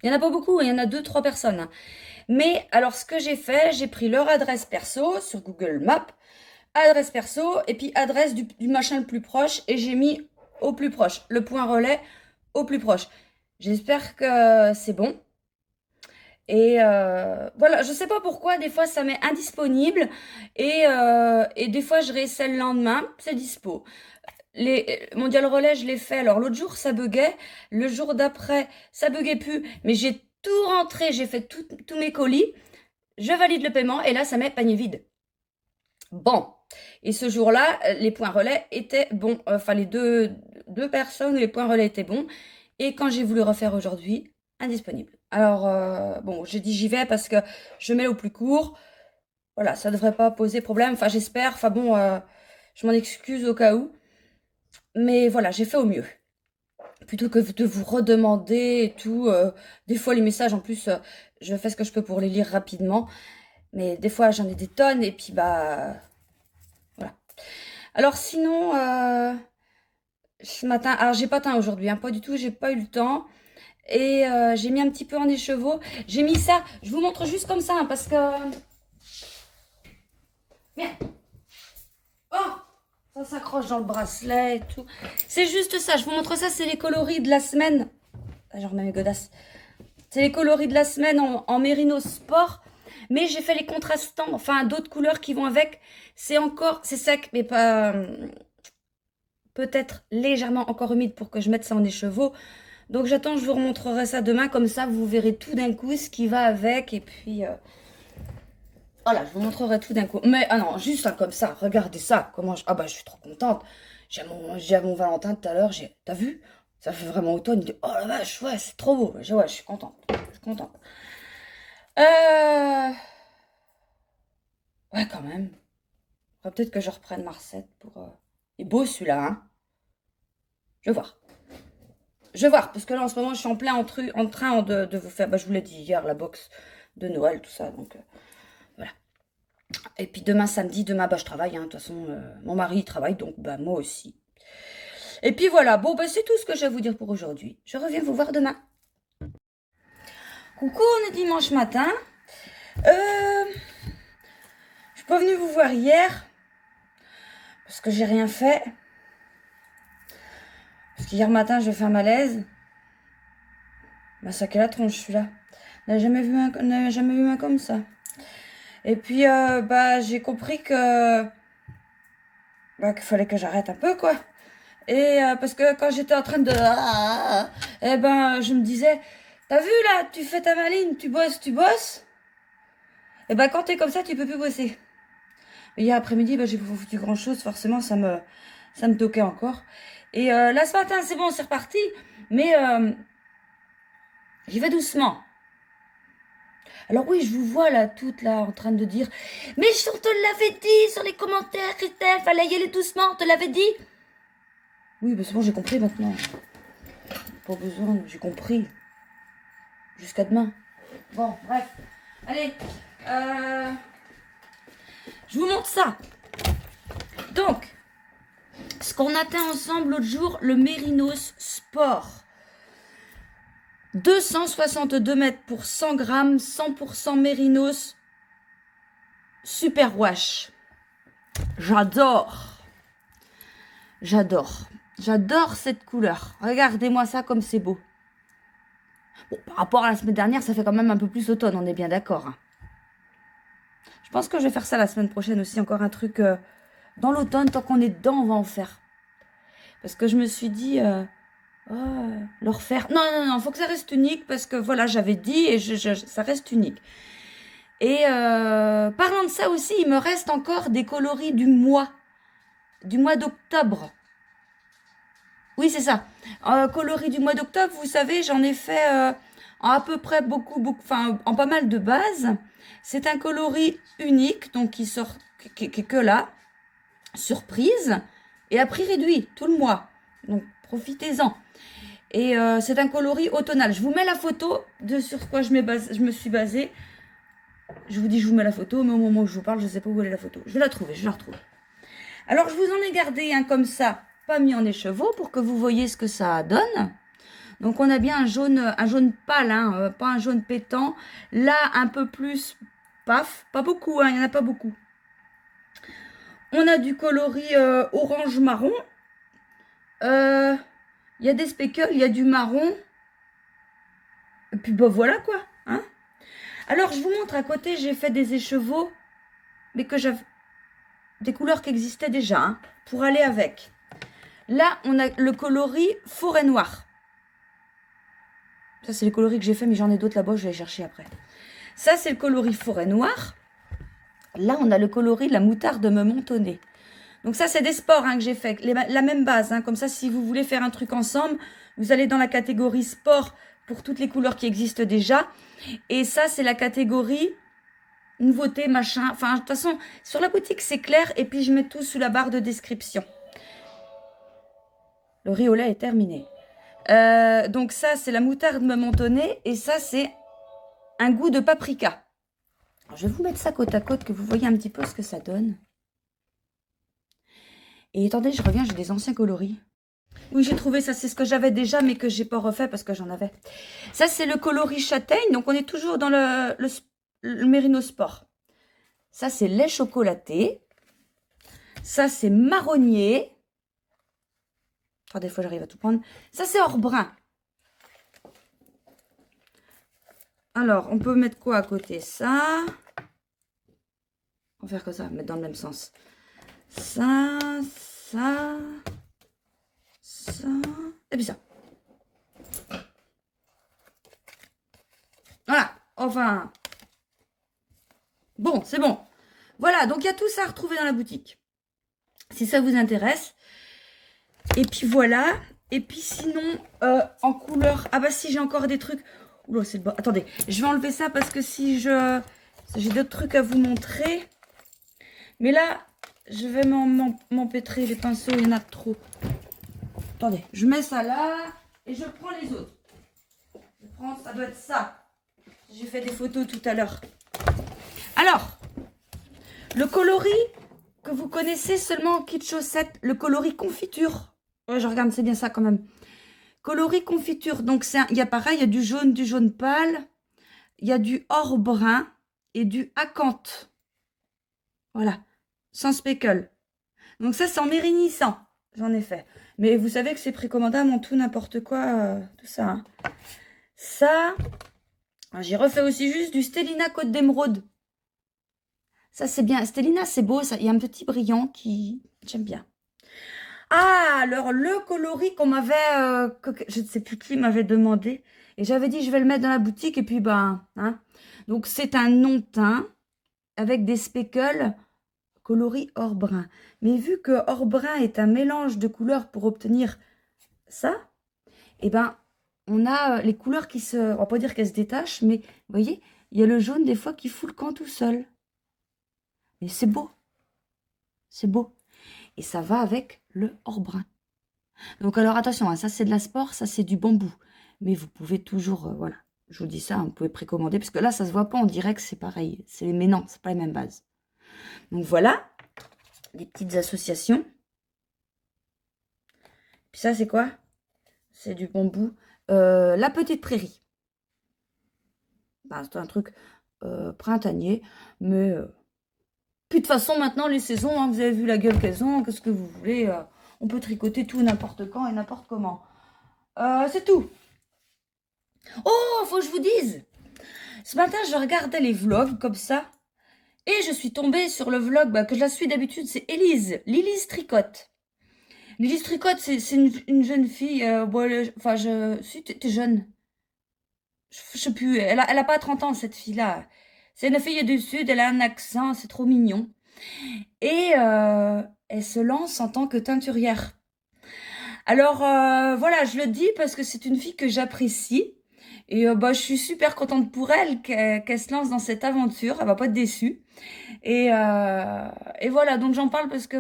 Il n'y en a pas beaucoup, il y en a 2-3 personnes. Mais alors ce que j'ai fait, j'ai pris leur adresse perso sur Google Maps, adresse perso et puis adresse du machin le plus proche et j'ai mis au plus proche, le point relais au plus proche. J'espère que c'est bon. Et voilà, je sais pas pourquoi, des fois ça met indisponible et des fois je réessaie le lendemain, c'est dispo. Les Mondial Relais, je l'ai fait. Alors l'autre jour, ça buguait. Le jour d'après, ça buguait plus. Mais j'ai tout rentré, j'ai fait tous mes colis. Je valide le paiement et là, ça met panier vide. Bon. Et ce jour-là, les points relais étaient bons. Enfin, les deux personnes, les points relais étaient bons. Et quand j'ai voulu refaire aujourd'hui, indisponible. Alors, bon, j'ai dit j'y vais parce que je mets au plus court. Voilà, ça devrait pas poser problème. Enfin, j'espère. Enfin bon, je m'en excuse au cas où. Mais voilà, j'ai fait au mieux. Plutôt que de vous redemander et tout. Des fois, les messages, en plus, je fais ce que je peux pour les lire rapidement. Mais des fois, j'en ai des tonnes et puis, bah, voilà. Alors, sinon, ce matin, alors, j'ai pas teint aujourd'hui, hein, pas du tout, j'ai pas eu le temps. Et j'ai mis un petit peu en écheveau. J'ai mis ça, je vous montre juste comme ça, hein, parce que... Viens. Oh! Ça s'accroche dans le bracelet et tout. C'est juste ça, je vous montre ça, c'est les coloris de la semaine. Ah, j'en remets mes godasses. C'est les coloris de la semaine en Mérino Sport. Mais j'ai fait les contrastants, enfin d'autres couleurs qui vont avec. C'est sec, mais pas... peut-être légèrement encore humide pour que je mette ça en écheveau. Donc j'attends, je vous remontrerai ça demain. Comme ça, vous verrez tout d'un coup ce qui va avec. Et puis... voilà, je vous montrerai tout d'un coup. Mais, ah non, juste ça comme ça. Regardez ça. Comment je... Ah bah, je suis trop contente. J'ai à mon Valentin tout à l'heure. T'as vu? Ça fait vraiment automne. Il dit, oh la vache, ouais, c'est trop beau. Ouais, je suis contente. Je suis contente. Ouais, quand même. Faudrait peut-être que je reprenne ma recette pour... Il est beau celui-là, hein. Je vais voir. Je vais voir, parce que là, en ce moment, je suis en plein en train de vous faire... Bah, je vous l'ai dit hier, la box de Noël, tout ça. Donc, voilà. Et puis demain, samedi, demain, bah, je travaille. Hein. De toute façon, mon mari il travaille, donc bah, moi aussi. Et puis voilà, bon, bah, c'est tout ce que j'ai à vous dire pour aujourd'hui. Je reviens vous voir demain. Coucou, on est dimanche matin. Je suis pas venue vous voir hier, parce que j'ai rien fait. Parce qu'hier matin, j'ai fait un malaise. Bah, ça la tronche, celui-là. On n'avait jamais vu un comme ça. Et puis, bah, j'ai compris que... bah, qu'il fallait que j'arrête un peu, quoi. Et parce que quand j'étais en train de... eh ben, je me disais, t'as vu, là, tu fais ta maline, tu bosses. Et ben, quand t'es comme ça, tu peux plus bosser. Et hier après-midi, bah, j'ai pas foutu grand-chose. Forcément, ça me toquait encore. Et là, ce matin, c'est bon, c'est reparti. Mais j'y vais doucement. Alors oui, je vous vois là, toutes là, en train de dire « Mais on te l'avait dit sur les commentaires, Christelle, fallait y aller doucement, on te l'avait dit !» Oui, bah c'est bon, j'ai compris maintenant. Pas besoin, j'ai compris. Jusqu'à demain. Bon, bref. Allez, je vous montre ça. Donc, ce qu'on atteint ensemble l'autre jour, le Mérinos Sport. 262 mètres pour 100 grammes, 100% Mérinos, super wash. J'adore. J'adore cette couleur. Regardez-moi ça comme c'est beau. Bon, par rapport à la semaine dernière, ça fait quand même un peu plus automne, on est bien d'accord. Hein. Je pense que je vais faire ça la semaine prochaine aussi, encore un truc dans l'automne. Tant qu'on est dedans, on va en faire. Parce que je me suis dit... le refaire. Non, faut que ça reste unique parce que voilà, j'avais dit et ça reste unique. Et parlant de ça aussi, il me reste encore des coloris du mois d'octobre. Oui, c'est ça. Coloris du mois d'octobre, vous savez, j'en ai fait en à peu près beaucoup, enfin, en pas mal de bases. C'est un coloris unique, donc qui sort, qui est que là, surprise, et à prix réduit, tout le mois. Donc, profitez-en. Et c'est un coloris automnal. Je vous mets la photo de sur quoi je me suis basée. Je vous dis, je vous mets la photo, mais au moment où je vous parle, je ne sais pas où elle est la photo. Je vais la trouver, je la retrouve. Alors, je vous en ai gardé un comme ça, pas mis en écheveau, pour que vous voyez ce que ça donne. Donc, on a bien un jaune pâle, hein, pas un jaune pétant. Là, un peu plus paf, pas beaucoup, hein, il n'y en a pas beaucoup. On a du coloris orange-marron. Il y a des speckles, il y a du marron. Et puis, bah voilà quoi. Hein. Alors, je vous montre à côté, j'ai fait des écheveaux, mais que j'avais des couleurs qui existaient déjà, hein, pour aller avec. Là, on a le coloris forêt noire. Ça, c'est les coloris que j'ai fait, mais j'en ai d'autres là-bas, je vais les chercher après. Ça, c'est le coloris forêt noire. Là, on a le coloris la moutarde me montonnée. Donc ça, c'est des sports hein, que j'ai fait. La même base. Hein, comme ça, si vous voulez faire un truc ensemble, vous allez dans la catégorie sport pour toutes les couleurs qui existent déjà. Et ça, c'est la catégorie nouveauté, machin. Enfin, de toute façon, sur la boutique, c'est clair. Et puis, je mets tout sous la barre de description. Le riz au lait est terminé. Donc ça, c'est la moutarde me montonnée. Et ça, c'est un goût de paprika. Alors, je vais vous mettre ça côte à côte, que vous voyez un petit peu ce que ça donne. Et attendez, je reviens, j'ai des anciens coloris. Oui, j'ai trouvé ça, c'est ce que j'avais déjà, mais que j'ai pas refait parce que j'en avais. Ça, c'est le coloris châtaigne, donc on est toujours dans le Mérino Sport. Ça, c'est lait chocolaté. Ça, c'est marronnier. Enfin, des fois, j'arrive à tout prendre. Ça, c'est or brun. Alors, on peut mettre quoi à côté? Ça. On va faire comme ça, mettre dans le même sens. Ça, ça, ça, et puis ça. Voilà, enfin. Bon, c'est bon. Voilà, donc il y a tout ça à retrouver dans la boutique. Si ça vous intéresse. Et puis voilà. Et puis sinon, en couleur... Ah bah si, j'ai encore des trucs. Oula, c'est le bon. Attendez, je vais enlever ça parce que si je... J'ai d'autres trucs à vous montrer. Mais là, je vais m'empêtrer les pinceaux, il y en a trop. Attendez, je mets ça là et je prends les autres. Je prends, ça doit être ça. J'ai fait des photos tout à l'heure. Alors, le coloris que vous connaissez seulement en kit chaussette, le coloris confiture. Ouais, je regarde, c'est bien ça quand même. Coloris confiture, donc il y a pareil, il y a du jaune pâle, il y a du or brun et du acanthe. Voilà, sans speckle. Donc ça, c'est en mérignisant, j'en ai fait. Mais vous savez que c'est précommandable en tout, n'importe quoi, tout ça. Hein. Ça, j'ai refait aussi juste du Stellina Côte d'Émeraude. Ça, c'est bien. Stellina, c'est beau, ça. Il y a un petit brillant qui... J'aime bien. Ah, alors, le coloris qu'on m'avait... je ne sais plus qui m'avait demandé. Et j'avais dit, je vais le mettre dans la boutique. Et puis, ben... Hein. Donc, c'est un non-teint avec des speckles coloris or brun. Mais vu que or brun est un mélange de couleurs pour obtenir ça, eh ben, on a les couleurs qui se... On va pas dire qu'elles se détachent, mais vous voyez, il y a le jaune des fois qui fout le camp tout seul. Mais c'est beau. C'est beau. Et ça va avec le or brun. Donc alors attention, hein, ça c'est de la sport, ça c'est du bambou. Mais vous pouvez toujours, voilà, je vous dis ça, vous pouvez précommander. Parce que là, ça se voit pas, on dirait que c'est pareil. Mais non, c'est pas les mêmes bases. Donc voilà, des petites associations. Puis ça c'est quoi? C'est du bambou. La petite prairie. Ben, c'est un truc printanier, mais... Puis de toute façon, maintenant, les saisons, hein, vous avez vu la gueule qu'elles ont, qu'est-ce que vous voulez, on peut tricoter tout n'importe quand et n'importe comment. C'est tout. Oh, faut que je vous dise. Ce matin, je regardais les vlogs comme ça, et je suis tombée sur le vlog que je la suis d'habitude, c'est Élise, Lilise Tricotte. Lilise Tricotte, c'est une jeune fille, enfin, si, t'es jeune. Je sais plus, elle a pas 30 ans, cette fille-là. C'est une fille du Sud, elle a un accent, c'est trop mignon. Et elle se lance en tant que teinturière. Alors, voilà, je le dis parce que c'est une fille que j'apprécie. Et je suis super contente pour elle qu'elle se lance dans cette aventure. Elle va pas être déçue. Et voilà, donc j'en parle parce que,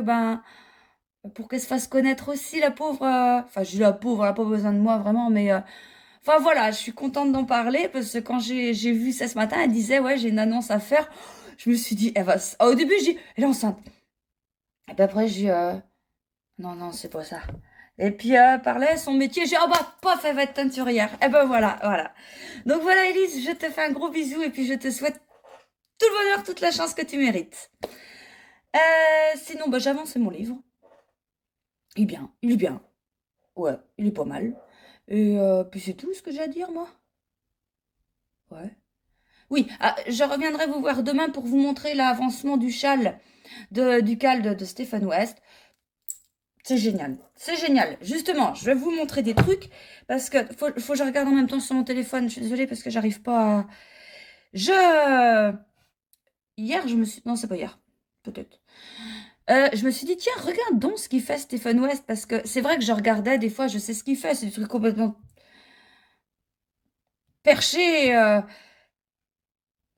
pour qu'elle se fasse connaître aussi, la pauvre. Enfin, je dis la pauvre, elle n'a pas besoin de moi, vraiment, mais... Enfin, voilà, je suis contente d'en parler, parce que quand j'ai vu ça ce matin, elle disait, ouais, j'ai une annonce à faire. Je me suis dit, elle va... Au début, je dis, elle est enceinte. Et puis après, je dis, non, non, c'est pas ça. Et puis, elle parlait, son métier, j'ai dit, oh bah, pof, elle va être teinturière. Et ben voilà, voilà. Donc voilà, Élise, je te fais un gros bisou, et puis je te souhaite tout le bonheur, toute la chance que tu mérites. Sinon, bah, j'avance mon livre. Il est bien, il est bien. Ouais, il est pas mal. Et puis c'est tout ce que j'ai à dire, moi. Ouais. Oui, je reviendrai vous voir demain pour vous montrer l'avancement du châle du cal de Stéphane West. C'est génial, c'est génial. Justement, je vais vous montrer des trucs parce que faut que je regarde en même temps sur mon téléphone. Je suis désolée parce que j'arrive pas à... Hier, je me suis... Non, c'est pas hier. Peut-être. Je me suis dit, tiens, regarde donc ce qu'il fait Stéphane West parce que c'est vrai que je regardais, des fois, je sais ce qu'il fait. C'est des trucs complètement perchés.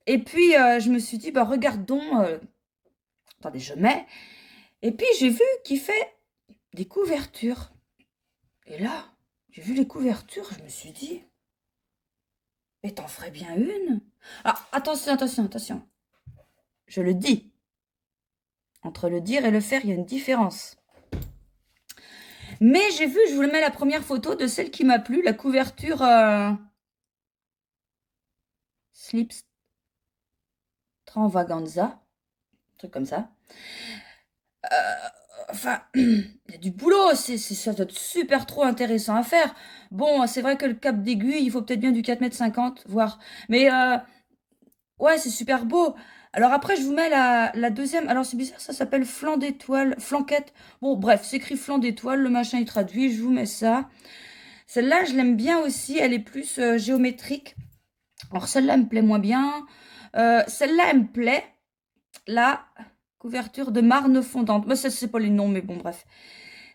Et puis, je me suis dit, bah, regarde donc... Attendez, je mets... Et puis, j'ai vu qu'il fait des couvertures. Et là, j'ai vu les couvertures, je me suis dit, mais t'en ferais bien une. Ah, attention, attention, attention. Je le dis. Entre le dire et le faire, il y a une différence. Mais j'ai vu, je vous le mets la première photo de celle qui m'a plu, la couverture Slips Tranvaganza, un truc comme ça. Enfin, il y a du boulot, ça doit être super trop intéressant à faire. Bon, c'est vrai que le cap d'aiguille, il faut peut-être bien du 4,50 m, voire. Mais ouais, c'est super beau. Alors après, je vous mets la deuxième. Alors c'est bizarre, ça s'appelle flanc d'étoile, flanquette. Bon, bref, c'est écrit flanc d'étoile, le machin est traduit, je vous mets ça. Celle-là, je l'aime bien aussi, elle est plus géométrique. Alors celle-là, elle me plaît moins bien. Celle-là, elle me plaît. La couverture de marne fondante. Moi, ça, c'est pas les noms, mais bon, bref.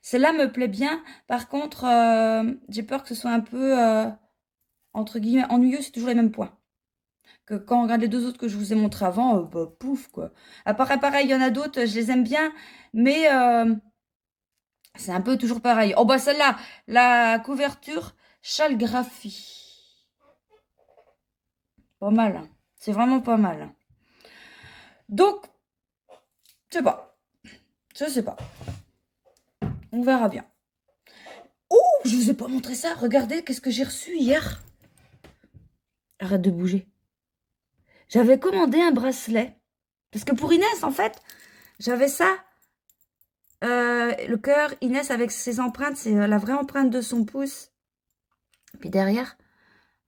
Celle-là me plaît bien. Par contre, j'ai peur que ce soit un peu, entre guillemets, ennuyeux, c'est toujours les mêmes points. Que quand on regarde les deux autres que je vous ai montrés avant, bah, pouf, quoi. Après, pareil, il y en a d'autres, je les aime bien, mais c'est un peu toujours pareil. Oh, bah, celle-là, la couverture chalgraphie. Pas mal, hein. C'est vraiment pas mal. Donc, je sais pas. Je sais pas. On verra bien. Oh, je vous ai pas montré ça. Regardez, qu'est-ce que j'ai reçu hier. Arrête de bouger. J'avais commandé un bracelet. Parce que pour Inès, en fait, j'avais ça. Le cœur, Inès avec ses empreintes, c'est la vraie empreinte de son pouce. Puis derrière,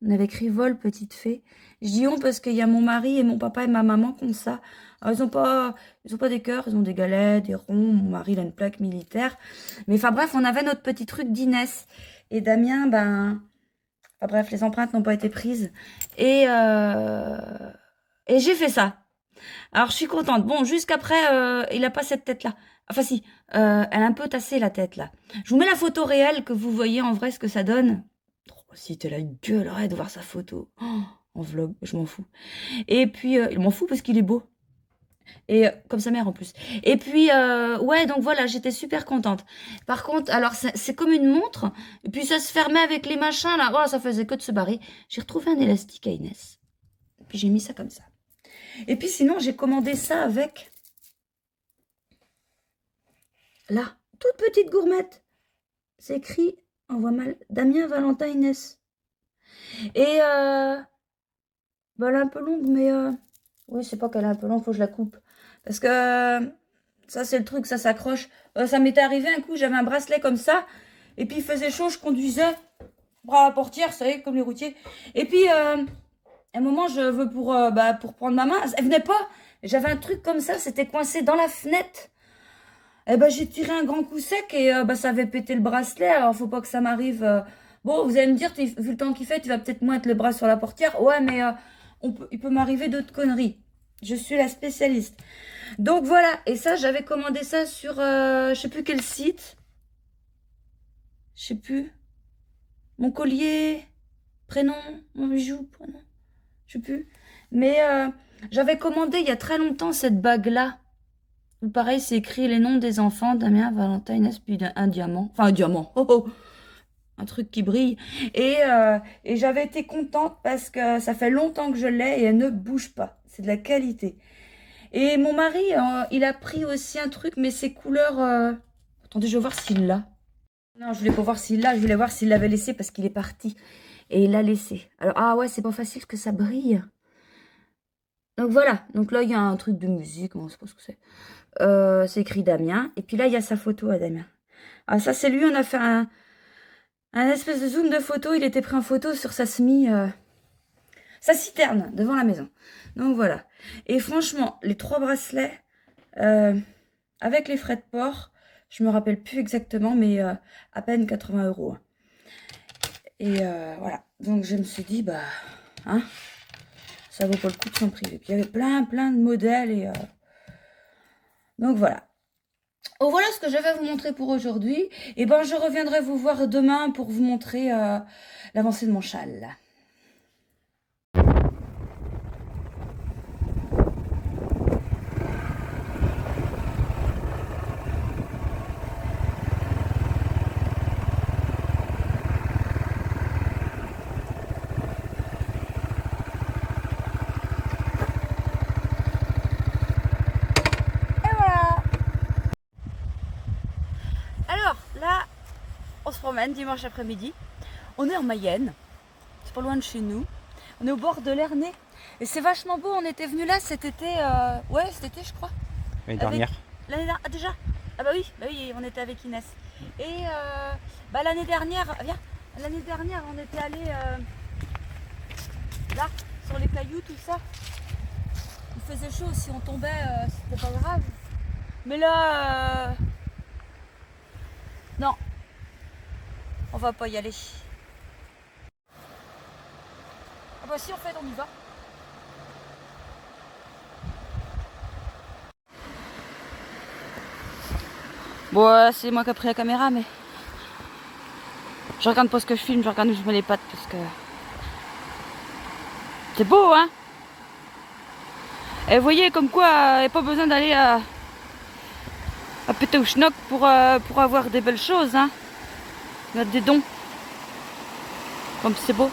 on avait écrit vol petite fée. Je dis on parce qu'il y a mon mari et mon papa et ma maman qui ont ça. Alors, ils ont pas des cœurs, ils ont des galets, des ronds. Mon mari, il a une plaque militaire. Mais enfin bref, on avait notre petit truc d'Inès. Et Damien, ben... Enfin bref, les empreintes n'ont pas été prises. Et j'ai fait ça. Alors, je suis contente. Bon, jusqu'après, il n'a pas cette tête-là. Enfin, si, elle a un peu tassé la tête, là. Je vous mets la photo réelle que vous voyez en vrai ce que ça donne. Oh, si t'es la gueule, arrête de voir sa photo. Oh, en vlog, je m'en fous. Et puis, il m'en fout parce qu'il est beau. Et comme sa mère en plus. Et puis, ouais, donc voilà, j'étais super contente. Par contre, alors, c'est comme une montre. Et puis, ça se fermait avec les machins, là. Oh, ça faisait que de se barrer. J'ai retrouvé un élastique à Inès. Et puis, j'ai mis ça comme ça. Et puis sinon, j'ai commandé ça avec... Là, toute petite gourmette. C'est écrit, on voit mal, Damien Valentin Inès. Et bah, elle est un peu longue, mais... Oui, c'est pas qu'elle est un peu longue, faut que je la coupe. Parce que ça, c'est le truc, ça s'accroche. Ça m'était arrivé un coup, j'avais un bracelet comme ça. Et puis, il faisait chaud, je conduisais. Bras à la portière, vous savez, comme les routiers. Et puis, à un moment, je veux pour prendre ma main. Elle venait pas. J'avais un truc comme ça, c'était coincé dans la fenêtre. Eh ben, j'ai tiré un grand coup sec et ça avait pété le bracelet. Alors, faut pas que ça m'arrive. Bon, vous allez me dire, vu le temps qu'il fait, tu vas peut-être moins être le bras sur la portière. Ouais, mais il peut m'arriver d'autres conneries. Je suis la spécialiste. Donc, voilà. Et ça, j'avais commandé ça sur, je sais plus quel site. Je sais plus. Mon collier, prénom, mon bijou, prénom. Je sais plus. Mais j'avais commandé il y a très longtemps cette bague-là. Ou pareil, c'est écrit les noms des enfants, Damien, Valentin, Inès, puis un diamant. Enfin, un diamant. Oh, oh. Un truc qui brille. Et j'avais été contente parce que ça fait longtemps que je l'ai et elle ne bouge pas. C'est de la qualité. Et mon mari, il a pris aussi un truc, mais ses couleurs... Attendez, je vais voir s'il l'a. Non, je voulais pas voir s'il l'a, je voulais voir s'il l'avait laissé parce qu'il est parti. Et il l'a laissé. Alors, ah ouais, c'est pas facile que ça brille. Donc voilà, donc là, il y a un truc de musique, on ne sait pas ce que c'est. C'est écrit Damien. Et puis là, il y a sa photo à Damien. Ah, ça, c'est lui, on a fait un espèce de zoom de photo. Il était pris en photo sur sa sa citerne devant la maison. Donc voilà. Et franchement, les 3 bracelets, avec les frais de port, je me rappelle plus exactement, mais à peine 80 €. Et voilà. Donc je me suis dit, bah, hein, ça vaut pas le coup de s'en priver. Puis il y avait plein de modèles et donc voilà. Oh, voilà ce que je vais vous montrer pour aujourd'hui. Et ben je reviendrai vous voir demain pour vous montrer l'avancée de mon châle. Alors là, on se promène dimanche après-midi. On est en Mayenne, c'est pas loin de chez nous. On est au bord de l'Ernée et c'est vachement beau. On était venu là cet été, ouais, cet été je crois. L'année dernière. L'année dernière, ah, déjà. Ah bah oui, on était avec Inès. Et bah, l'année dernière, viens, l'année dernière on était allé là sur les cailloux tout ça. Il faisait chaud, si on tombait, c'était pas grave. Mais là, non, on va pas y aller. Ah bah si, en fait, on y va. Bon, c'est moi qui ai pris la caméra, mais je regarde pas ce que je filme, je regarde où je mets les pattes parce que c'est beau, hein. Et vous voyez comme quoi, il n'y a pas besoin d'aller à péter au schnock pour avoir des belles choses, hein. Mettre des dons. Comme c'est beau.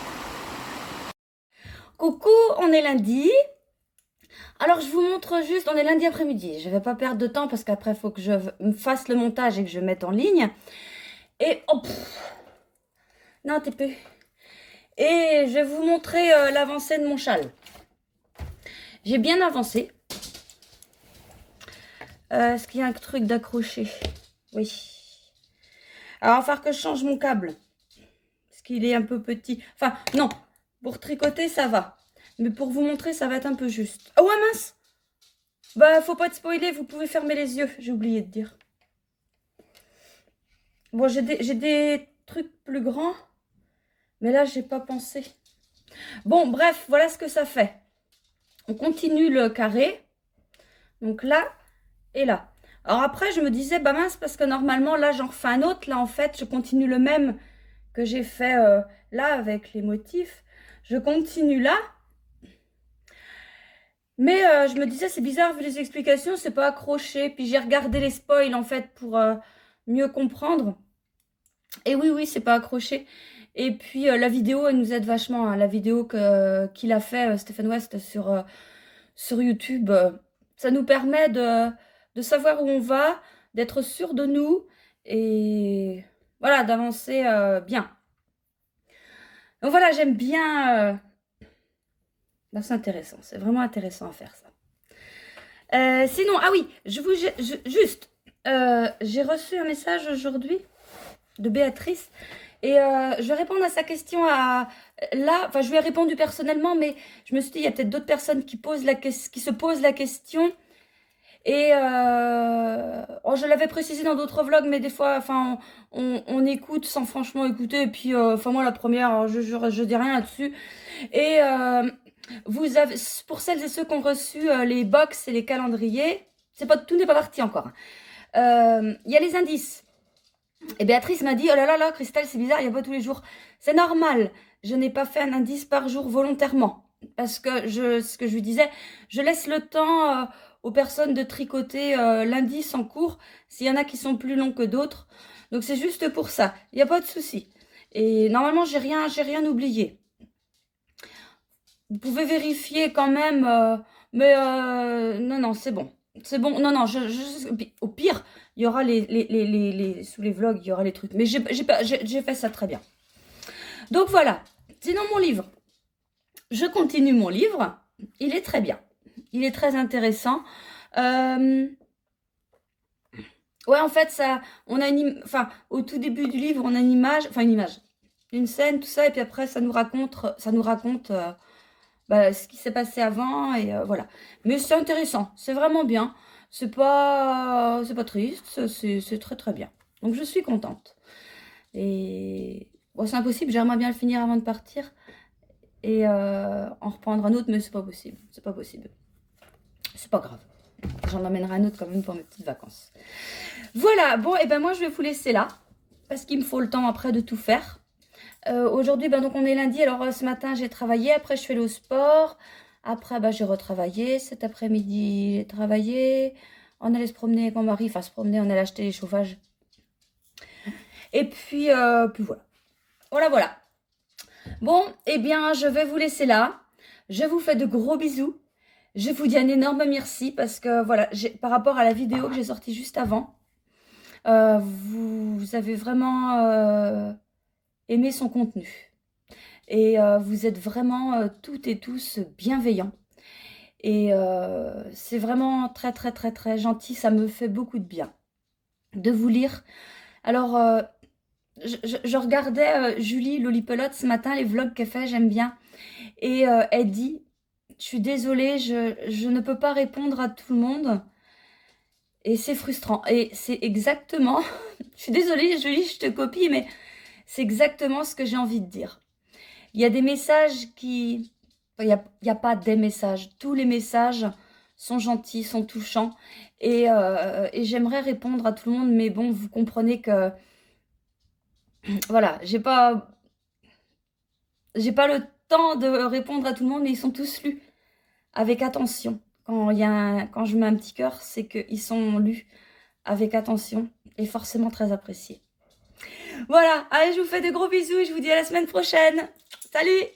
Coucou, on est lundi. Alors je vous montre juste, on est lundi après-midi. Je vais pas perdre de temps parce qu'après il faut que je fasse le montage et que je mette en ligne. Et oh, non, t'es peu. Et je vais vous montrer l'avancée de mon châle. J'ai bien avancé. Est-ce qu'il y a un truc d'accroché? Oui. Alors, il va falloir que je change mon câble. Parce qu'il est un peu petit. Enfin, non. Pour tricoter, ça va. Mais pour vous montrer, ça va être un peu juste. Oh, ouais, mince! Bah, faut pas te spoiler, vous pouvez fermer les yeux. J'ai oublié de dire. Bon, j'ai des trucs plus grands. Mais là, j'ai pas pensé. Bon, bref, voilà ce que ça fait. On continue le carré. Donc là et là. Alors après, je me disais, bah mince, parce que normalement, là, j'en refais un autre. Là, en fait, je continue le même que j'ai fait là avec les motifs. Je continue là. Mais je me disais, c'est bizarre, vu les explications, c'est pas accroché. Puis j'ai regardé les spoils, en fait, pour mieux comprendre. Et oui, c'est pas accroché. Et puis la vidéo, elle nous aide vachement. Hein. La vidéo qu'il a fait, Stéphane West, sur YouTube, ça nous permet de savoir où on va, d'être sûr de nous et voilà, d'avancer bien. Donc voilà, j'aime bien. Ben, c'est intéressant, c'est vraiment intéressant à faire ça. Sinon, ah oui, juste, j'ai reçu un message aujourd'hui de Béatrice et je vais répondre à sa question là, enfin je lui ai répondu personnellement, mais je me suis dit il y a peut-être d'autres personnes qui se posent la question. Et oh, je l'avais précisé dans d'autres vlogs, mais des fois, enfin, on écoute sans franchement écouter. Et puis, enfin moi la première, je dis rien là-dessus. Et vous avez, pour celles et ceux qui ont reçu les box et les calendriers, tout n'est pas parti encore. Il y a les indices. Et Béatrice m'a dit, oh là là, Christelle, c'est bizarre, il n'y a pas tous les jours. C'est normal, je n'ai pas fait un indice par jour volontairement. Parce que, ce que je lui disais, je laisse le temps aux personnes de tricoter l'indice en cours, s'il y en a qui sont plus longs que d'autres. Donc c'est juste pour ça, il n'y a pas de souci. Et normalement, j'ai rien oublié. Vous pouvez vérifier quand même, mais non, c'est bon. C'est bon, non, au pire, il y aura sous les vlogs, il y aura les trucs. Mais j'ai fait ça très bien. Donc voilà, sinon mon livre. Je continue mon livre, il est très bien. Il est très intéressant. Ouais, en fait, ça, on a au tout début du livre, on a une image, une scène, tout ça, et puis après, ça nous raconte ce qui s'est passé avant, et voilà. Mais c'est intéressant, c'est vraiment bien. C'est pas triste, c'est très très bien. Donc je suis contente. Et bon, c'est impossible, j'aimerais bien le finir avant de partir et en reprendre un autre, mais c'est pas possible. C'est pas possible. C'est pas grave. J'en emmènerai un autre quand même pour mes petites vacances. Voilà, bon, et ben moi je vais vous laisser là, parce qu'il me faut le temps après de tout faire. Aujourd'hui, donc on est lundi, alors ce matin j'ai travaillé, après je suis allée au sport, après j'ai retravaillé, cet après-midi j'ai travaillé, on allait se promener avec mon mari, on allait acheter les chauffages. Et puis voilà. Bon, eh bien je vais vous laisser là, je vous fais de gros bisous, je vous dis un énorme merci parce que voilà, par rapport à la vidéo que j'ai sortie juste avant, vous avez vraiment aimé son contenu. Et vous êtes vraiment toutes et tous bienveillants. Et c'est vraiment très, très, très, très gentil. Ça me fait beaucoup de bien de vous lire. Alors, je regardais Julie Lolipelote ce matin, les vlogs qu'elle fait, j'aime bien. Et elle dit, je suis désolée, je ne peux pas répondre à tout le monde. Et c'est frustrant. Et c'est exactement, je suis désolée Julie, je te copie, mais c'est exactement ce que j'ai envie de dire. Il y a des messages qui... Il n'y a pas des messages. Tous les messages sont gentils, sont touchants. Et j'aimerais répondre à tout le monde. Mais bon, vous comprenez que... Voilà, j'ai pas le temps de répondre à tout le monde. Mais ils sont tous lus avec attention. Quand je mets un petit cœur, c'est qu'ils sont lus avec attention. Et forcément très appréciés. Voilà, allez, je vous fais de gros bisous. Et je vous dis à la semaine prochaine. Salut!